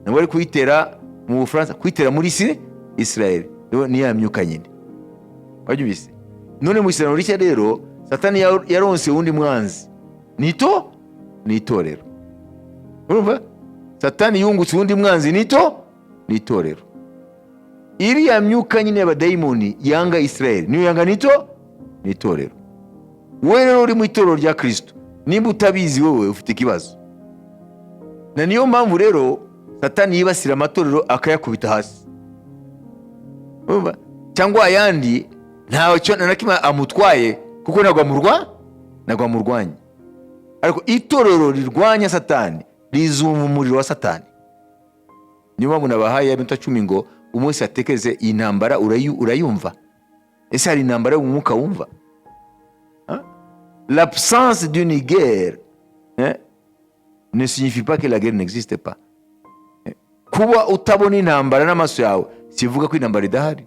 ntabwo ari kwitera mu Bufaransa, kwitera muri Isirayeli. Ni ya myuka nyine wabyumvise. None mu Isirayeli rishya rero Satani yaronse undi mwanzi, ni itorero. Urumva? Satani yungutse undi mwanzi, ni itorero. Iriya myuka nyine y'abadayimoni yanga Isirayeli niyo yanga ni itorero. Wewe rero uri mu itorero rya Kristo, nimba utabizi wowe ufite ikibazo. Na niyo mpamvu rero Satani yibasira amatorero akayakubita hasi. Urumva? Cyangwa ayandi ntawe cyo nakimwe amutwaye kuko nagwa amurwanya. Ariko itorero rirwanya Satani rizumva umuriro wa Satani. Niyo mpamvu nabahaye iminota 10 ngo umunsi atekereze iyi ntambara urayumva. Ese hari intambara yo mu mwuka wumva? L'absence d'une guerre ne signifie pas que la guerre n'existe pas. Kuba utabona intambara n'amaso yawe sivuga ko intambara idahari,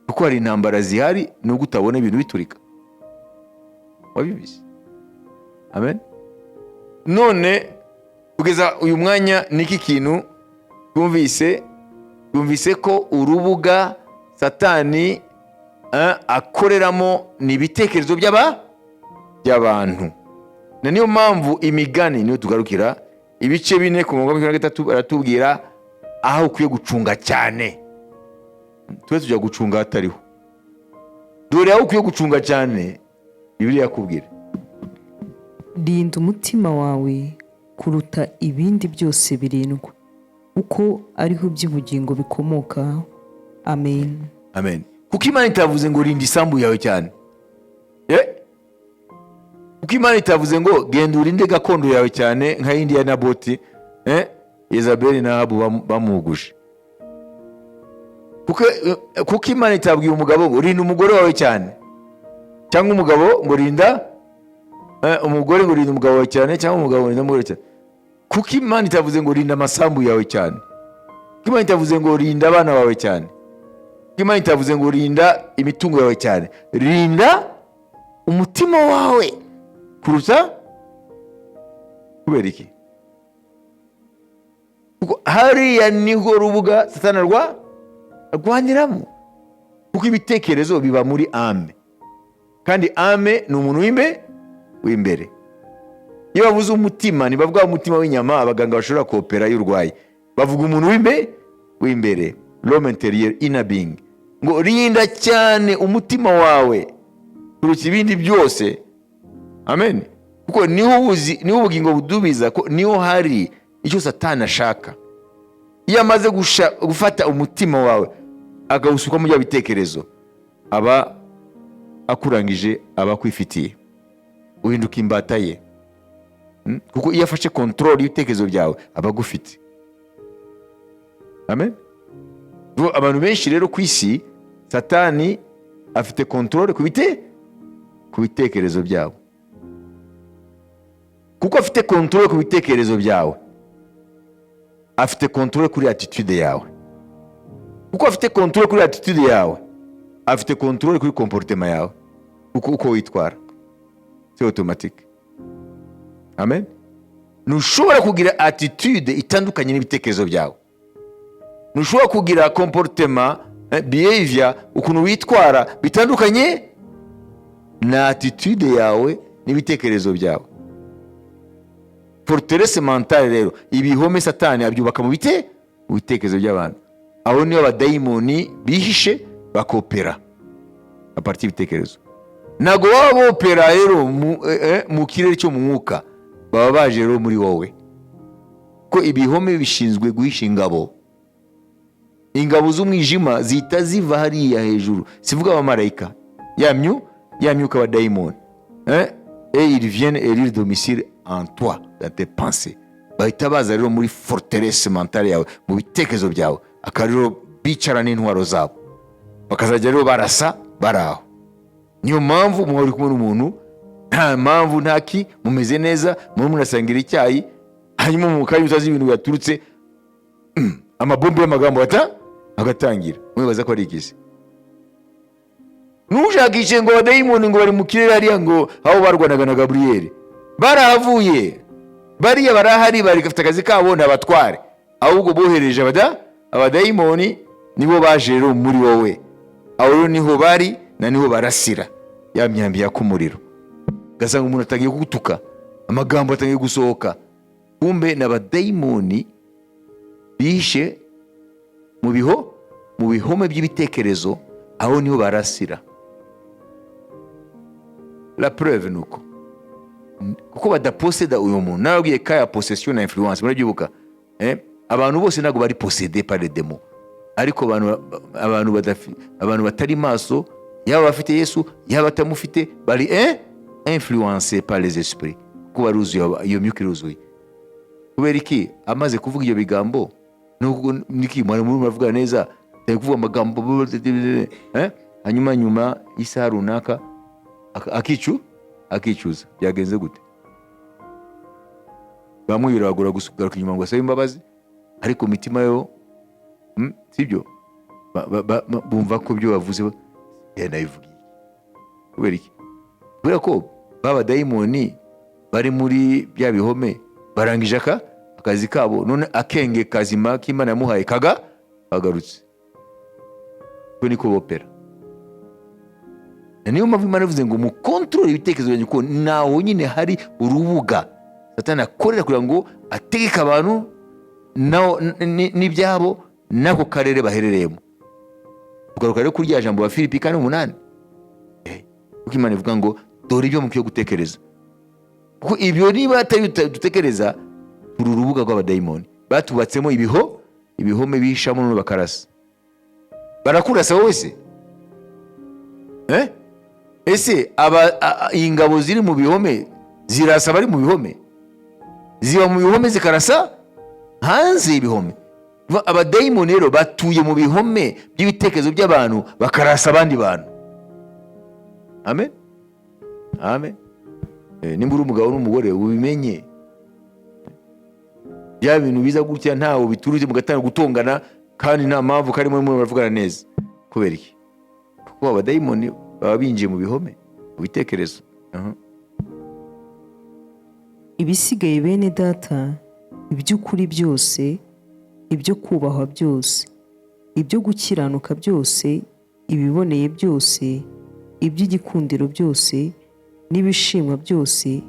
kuko hari intambara zihari nubwo utabona ibintu biturika. Wabibizi? Amen. None kugeza uyu mwanya niki kintu twumvise ko urubuga Satani akoreramo ni ibitekerezo by'abantu. Na niyo mpamvu imigani niyo tugarukira ibice 4 ku murongo wa 23 baratubwira aho ukwiye gucunga cyane. Tuwe tujya gucunga hatariho. Dore aho ukwiye gucunga cyane Bibiliya yakubwira. Rinda umutima wawe kuruta ibindi byose birindwa, uko ariho iby'ubugingo bikomoka. Amen. Amen. Kuko Imana itavuze ngo rinda isambu yawe cyane. Kuko Imana itavuze ngo genda urinde gakondo yawe cyane nka yindi ya Naboti, Yezabeli na Ahabu bamuguje. Kuko Imana itabwiye umugabo ngo rinda umugore wawe cyane, cyangwa umugabo ngo rinda umugore ngo rinda umugabo wawe cyane, cyangwa umugabo ngo rinda umugore cyane. Kuko Imana itavuze ngo rinda amasambu yawe cyane. Kuko Imana itavuze ngo rinda abana bawe cyane. Kuko Imana itavuze ngo rinda imitungo yawe cyane. Rinda umutima wawe kuruta. Kubera iki? Kuko hariya niho rubuga Satani arwaniramo. Kuko ibitekerezo biba muri ame, kandi ame ni umuntu w'imbere. Iyo bavuze umutima ntibavuga umutima w'inyama abaganga bashobora koopera y'urwaye, bavuga umuntu w'imbere, l'homme intérieur, inner being. Ngo rinda cyane umutima wawe kuruta ibindi byose. Amen. Kuko niho ubugingo budubiza, ko niho hari icyo Satani ashaka. Iyo amaze gufata umutima wawe agawusuka mu bya bitekerezo, aba akurangije, aba kwifitiye, uhinduka imbata ye. Kuko iyo afashe control y'ibitekerezo byawe aba gufite. Amen. Abantu benshi rero ku isi Satani afite control ku bitekerezo byawe. Kuko afite control ku bitekerezo byawe, afite control kuri attitude yawe. kuko afite control kuri attitude yawe, afite control kuri comportement yawe, uko witwara. C'est automatique. Amen. Ntushobora kugira attitude itandukanye n'ibitekerezo byawe. Ntushobora kugira comportement, behavior, ukuntu witwara bitandukanye na attitude yawe n'ibitekerezo byawe. Forteresse mentale rero, ibihome Satani abyubaka mu bitekerezo by'abantu. Aho niyo abadayimoni bihishe bakopera a partir y'ibitekerezo. Ntago baba bopera rero mu kirere cyo mu mwuka, baba baje rero muri wowe, ko ibihome bishinzwe guhisha ingabo. Ingabo z'umwijima zita ziva hariya hejuru, sivuga abamarayika, ya myuka abadayimoni, et ils viennent élire domicile en toi, dans tes pensées. Bahita baza rero muri forteresse mentale yawe, mu bitekerezo byawe, akarero bicara n'intwaro zabo, bakazajya rero barasa baraho. Niyo mpamvu mwari kumwe n'umuntu, nta mpamvu ntaki, mumeze neza, murasangira icyayi, hanyuma mu kanya utazi ibintu yaturutse, amabombe y'amagambo agatangira, mwibaza ko ari ikizi. Nushakishe ngo abadayimoni ngo bari mu kirere hariya ngo aho barwanaga na Gabriel, barahavuye, bariya barahari, bari gafite akazi kabo n'abatware, ahubwo bohereje abadayimoni nibo baje rero muri wowe. Aho rero niho bari na niho barasira ya myambi yaka umuriro. Gasanga umuntu atangiye kugutuka, amagambo atangiye gusohoka, kumbe n'abadayimoni bishe mu bihome by'ibitekerezo, aho niho barasira. La preuve nuko kuko badaposeda uyu muntu. Narabwiye ka ya possession na influence, murabyibuka? Abantu bose ntago bari possédés par les démons, ariko abantu batari maso, yaba bafite Yesu yaba batamufite, bari influencés par les esprits, kuko baruzuye iyo myuka iruzuye. Kubera iki amaze kuvuga iyo bigambo, nuko niki muravuga neza, kuvuga amagambo hanyuma isaha runaka akicuza. Byagenze gute? Bamwe biragura gusugaruka inyuma ngo asabe imbabazi, ariko mitima yo sibyo, bumva ko byo bavuze nabivugiye. Kubera iki? Kubera ko baba dayimoni bari muri bya bihome, barangije akazi kabo, none akenge kazima k'Imana yamuhaye kagarutse. Ko niko bopera. Niyo mpamvu Imana ivuze ngo mu control ibitekerezo byanyu, ko naho nyine hari urubuga Satani akorera kugira ngo ategeka abantu n'ibyabo n'ako karere baherereyemo. Tugaruka rero kuri ya jambo wa Filipi 4:8, kuko Imana ivuga ngo dore ibyo mukwiye gutekereza, kuko ibyo niba atari dutekereza, turi urubuga rw'abadayimoni batubatsemo ibihome bihishamo no bakarasa. Barakurasa wowe se? Ese ingabo ziri mu bihome zirasa bari mu bihome? Ziba mu bihome zikarasa hanze y'ibihome. Abadayimoni rero batuye mu bihome by'ibitekerezo by'abantu, bakarasa abandi bantu. Amen. Amen. Nimba uri umugabo n'umugore ubimenye, bya bintu biza gutya ntawo bituruje mugatanga gutongana, kandi nta mpamvu karimo baravugana neza. Kubera iki? Kuko abadayimoni baba binjiye mu bihome, mu bitekerezo. Ibisigaye bene data, iby'ukuri byose, ibyo kubahwa byose, ibyo gukiranuka byose, ibiboneye byose, iby'igikundiro byose, n'ibishimwa byose,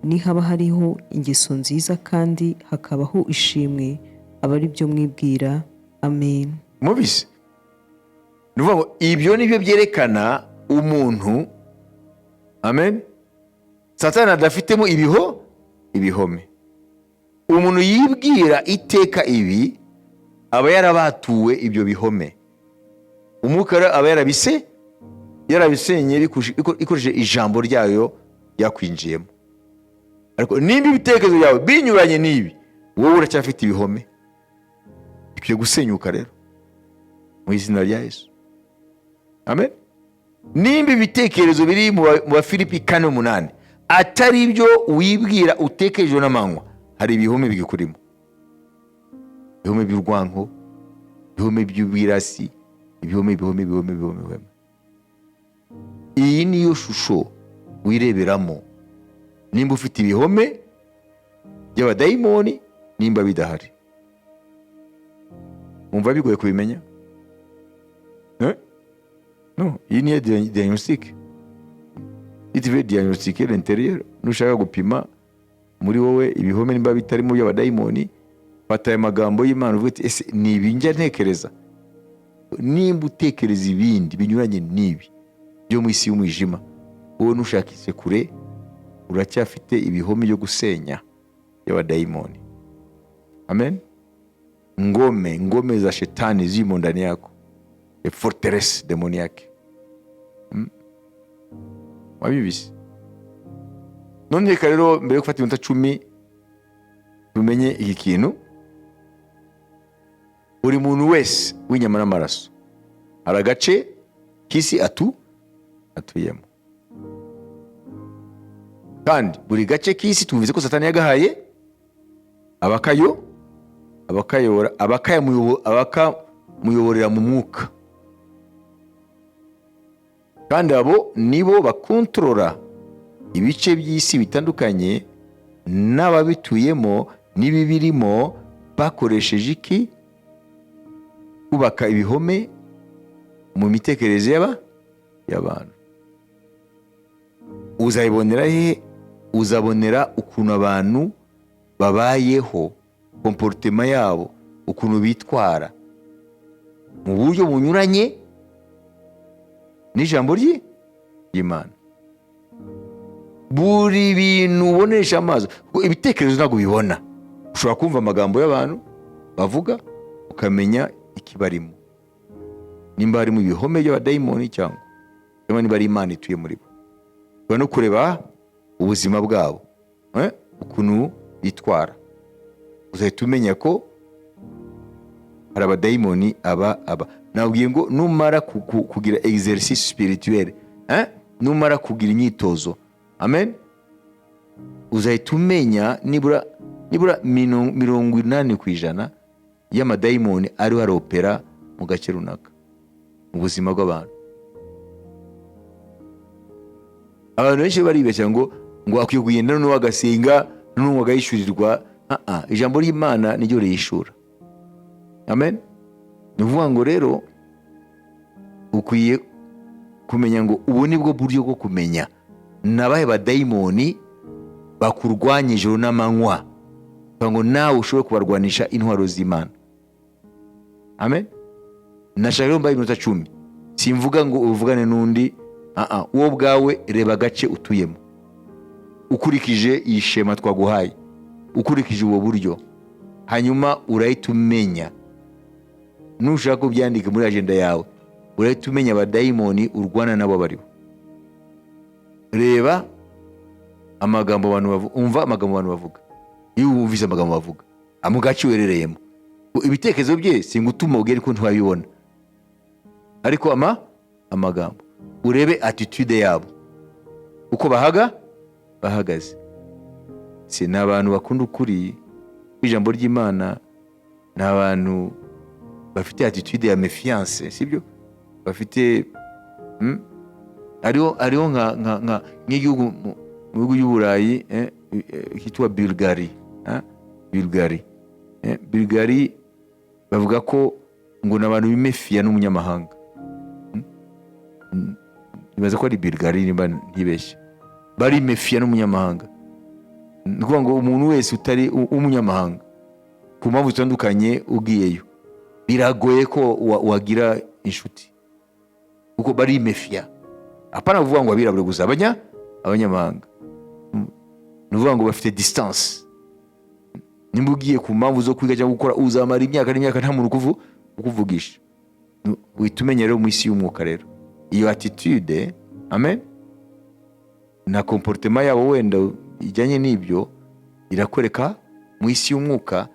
nihaba hariho ingeso nziza kandi hakabaho ishimwe, aba ari byo mwibwira. Amen. Mubise nuvuga ibyo nibyo byerekana umuntu, amen, Satani adafitemo ibihome. Umuntu yibwira iteka ibi, aba yarabatuwe ibyo bihome. Umwuka aba yarabisenye ikoresheje ijambo ryayo yakwinjiyemo. Ariko nimba ibitekerezo byawe binyuranye n'ibi, wowe uracyafite ibihome, bikwiye gusenyuka rero mu izina rya Yesu. Amen. Nimba ibitekerezo biri mu Bafilipi 4:8 atari ibyo wibwira utekereje n'amanywa, hari ibihome bigikurimo, ibihome by'urwanko, ibihome by'ubwirasi, ibihome. Iyi niyo shusho wireberamo nimba ufite ibihome by'abadayimoni nimba bidahari. Umva bigoye kubimenya? No, iyi niyo diagnostic. Itiwe diagnostic l'intérieur. Nushaka gupima muri wowe ibihome nimba bitarimo by'abadayimoni, fata aya magambo y'Imana uvuga ati ese ni ibi njya ntekereza? Nimba utekereza ibindi binyuranye n'ibi byo mu isi y'umwijima, wowe nushakitse kure, uracyafite ibihome byo gusenya y'abadayimoni. Amen. Ngome za shetani zimo ndani yako, a fortress demoniaque. Wabibise? None rero mbere yo gufata iminota 10 tumenye iki kintu. Buri muntu wese w'inyama n'amaraso hari agace k'isi atuyemo, kandi buri gace k'isi tuvuze ko Satani yagahaye abakamuyoborera mu mwuka, kandi abo nibo bakontorora ibice by'isi bitandukanye n'ababituyemo n'ibibirimo, bakoresheje iki? Kubaka ibihome mu mitekerereze y'abantu. Uzayibonera he? Uzabonera ukuntu abantu babayeho, comportement yabo, ukuntu bitwara mu buryo bunyuranye n'ijambo ry'Imana. Buri bintu ubonesha amaso, ibitekerezo ntabwo bibona. Ushobora kumva amagambo y'abantu bavuga ukamenya ikibarimo, nimba harimo ibihome by'abadayimoni cyangwa niba ari Imana ituye muri bo. Ushobora no kureba ubuzima bwabo, ukuntu bitwara, uzahita umenya ko hari abadayimoni aba. Nabwiye ngo numara kugira exercice spirituel, numara kugira imyitozo, amen, uzahita umenya nibura 80% y'amadayimoni ariho aropera mu gace runaka mu buzima bw'abantu. Abantu benshi baribeshya ngo akwiye kugenda n'uwo agasenga n'uwo agayishurirwa. Ijambo ry'Imana niryo riyishura. Amen. Nuvuga ngo rero ukwiye kumenya ngo ubu nibwo buryo bwo kumenya nabahe badayimoni bakurwanya ijoro n'amanywa, ngo nawe ushobore kubarwanisha intwaro z'Imana. Amen. Nashaka mbaye iminota 10, simvuga ngo uvugane n'undi. Wowe bwawe reba gace utuyemo, ukurikije iyi shema twaguhaye, ukurikije ubu buryo, hanyuma urahita umenya. Nushaka kubyandika muri agenda yawe, urahita umenya abadayimoni urwana nabo bariho. Reba amagambo abantu bavuga, umva amagambo abantu bavuga. Iyo wumvise amagambo bavuga, amugaci werereyemo, ibitekerezo bye singutuma ugere ko ntwabibona, ariko amagambo urebe attitude yabo, uko bahagaze. Si n'abantu bakunda ukuri ijambo ry'Imana, n'abantu bafite attitude ya méfiance, sibyo? Bafite ariho nk'igihugu mu bihugu y'Uburayi kitwa Bulgarie. Bulgarie bavuga ko ngo n'abantu bimefiya n'umunyamahanga. Nibaza ko ari Bulgarie niba ntibeshye, bari mefiya n'umunyamahanga. Nukuvuga ngo umuntu wese utari umunyamahanga ku mpamvu zitandukanye ugiyeyo, biragoye ko wagira inshuti, kuko bari mefiya. Apana kuvuga ngo abirabure gusa, abanyamahanga. Nuvuga ngo bafite distance. Nimba ugiye ku mpamvu zo kwiga cyangwa gukora, uzamara imyaka n'imyaka nta muntu ukuvugisha. Uhita umenya rero mu isi y'umwuka rero iyo attitude, amen, na comportement yabo wenda ijyanye n'ibyo, irakwereka mu isi y'umwuka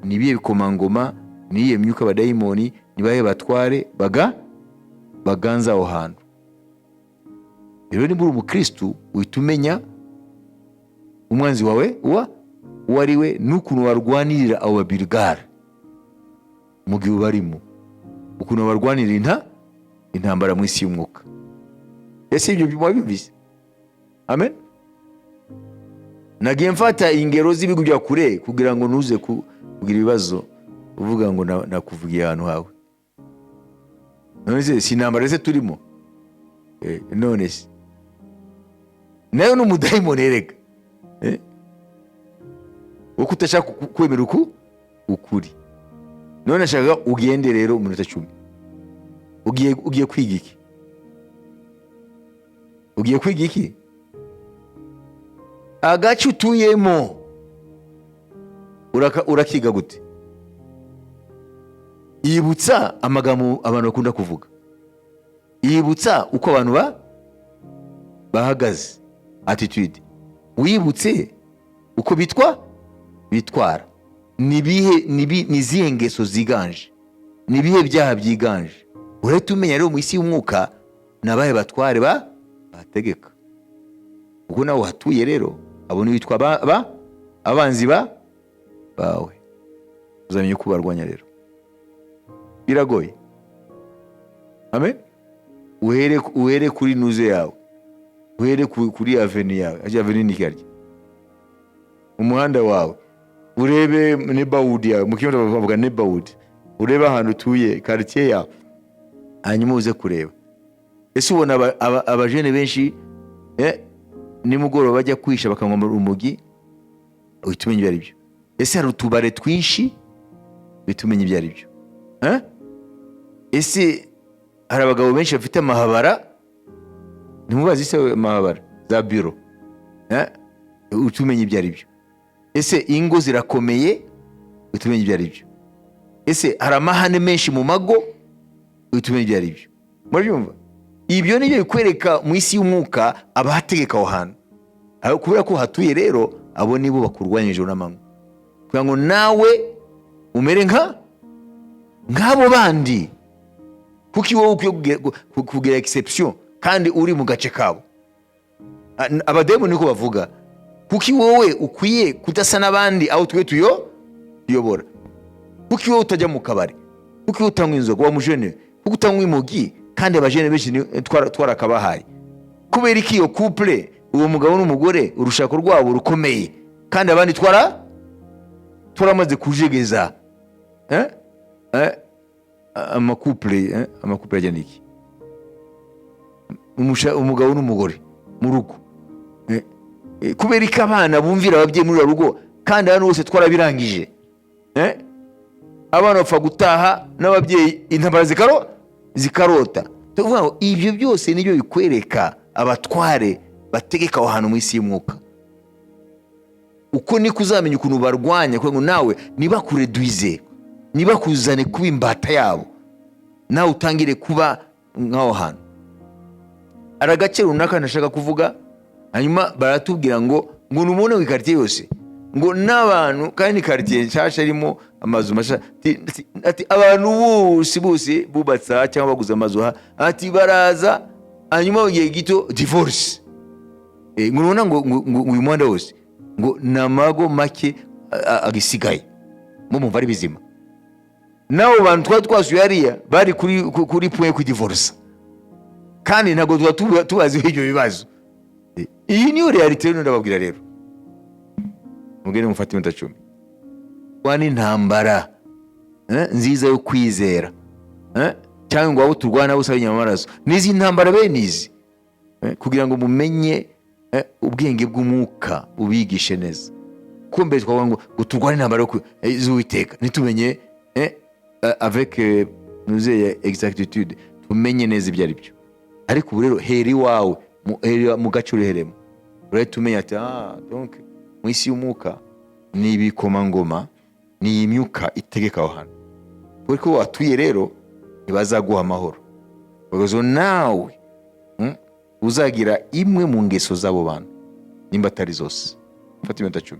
nibiye bikomangoma, niye myuka abadayimoni nibaye batware baganza aho hantu. Rero nimba uri umukristu, uhita umenya umwanzi wawe uwo ari we, n'ukuntu warwanirira abo babirigara mu gihe ubarimo. ukuntu barwanira intambara mu isi y'umwuka. Ese ibyo mwabibise? Amen. Nagiye mfata ingero z'ibihugu bya kure kugira ngo ntuze kugira ibibazo uvuga ngo nakuvugiye ahantu hawe. None si intambara se turimo? None se nayo n'umudayimoni erega wo kutashaka kwemera ukuri. None ashaka ugende rero mu minota 10 ugiye kwiga iki? Ugiye kwiga iki? Agace utuyemo urakiga gute? Yibutsa amagambo abantu bakunda kuvuga, yibutsa uko abantu bahagaze, attitude. Wibutse uko bitwara. Nizihe ngeso ziganje, nibihe byaha byiganje. Urahita umenya rero mu isi y'umwuka nabahe batware bategeka. Ubwo nawe hatuye rero abone witwa abanzi bawe, uzamenye uko barwanya rero. Biragoye. Amen. Uhere kuri nuze yawe, uhere kuri avenue yawe. Avenue ni kirya umuhanda wawe, urebe neighborhood yawe. Mu kinyarwanda bavuga neighborhood. Urebe ahantu utuye, quartier yawe, hanyuma uze kureba. Ese ubona abajene benshi nimugoroba bajya kwisha bakanywa urumogi, uhitumenye ibyo ari byo. Ese hari utubare twinshi, bitumenye ibyo ari byo. Ese hari abagabo benshi bafite amahabara, ntimubazi se amahabara za bureau, utumenye ibyo ari byo. Ese ingo zirakomeye, utumenye ibyo ari byo. Ese hari amahane menshi mu mago, utumenye ibyo ari byo. Murabyumva? Ibyo nibyo bikwereka mu isi y'umwuka abahategeka aho hantu. Kubera ko hatuye rero abo nibo bakurwanyije n'amanywa, kugira ngo nawe umere nk'abo bandi. Kuki wowe ukwiye kugira exception kandi uri mu gace kabo? Abademoni niko bavuga. Kuki wowe ukwiye kudasa n'abandi aho twe tuyobora? Kuki wowe utajya mu kabari? Kuki utanywa inzoga wa mujene? Kuki utanywa imogi kandi abajene benshi twarakabahaye? Kubera iki iyo couple, uwo mugabo n'umugore, urushako rwabo rukomeye kandi abandi twaramaze kujegeza? Amakouple ajyana iki? Umugabo n'umugore mu rugo. Kubera iki abana bumvira ababyeyi muri rugo kandi hano hose twarabirangije? Abana bapfa gutaha n'ababyeyi intambara zikarota. Tuvuga ngo ibyo byose nibyo bikwereka abatware bategeka aho hantu mu isi y'umwuka. Uko niko uzamenya ukuntu barwanya, kugira ngo nawe niba kureduize, niba kuzane kuba imbata yabo, nawe utangire kuba nk'aho hantu. Aragace runaka nashaka kuvuga, hanyuma baratubwira ngo numubone mu quartier yose, ngo n'abantu kandi quartier nshasha arimo amazu masha, ati abantu bose bubatsa cyangwa baguza amazu ati baraza, hanyuma ugiye gito divorce. Ngo nona ngo uyu mwanda wose ngo namago make agisigaye mu mumva ari bizima. Naho bantu twasuye hariya bari kuri point ku divorce, kandi ntago tubazi ibyo bibazo. Iyi niyo reality rero ndababwira rero. Mugene mufate iminota 10. Wani ntambara nziza yo kwizera, cyangwa ngo abo turwana bose ari nyamaraso. Nizi ntambara benizi kugira ngo mumenye ubwenge bw'umwuka ubigishe neza. Kumbe twavuga ngo turwane intambara z'Uwiteka nitumenye avec nous exactitude, tumenye neza ibyo ari byo. Ariko ubu rero heri wawe mu gace ureheremo, urahita umenya ati donc mu isi y'umwuka ni ibikomangoma, ni imyuka itegeka aho hantu. Kuko watuye rero ntibazaguha amahoro, ubwo nawe uzagira imwe mu ngeso z'abo bantu nimba atari zose. Fata iminota 10.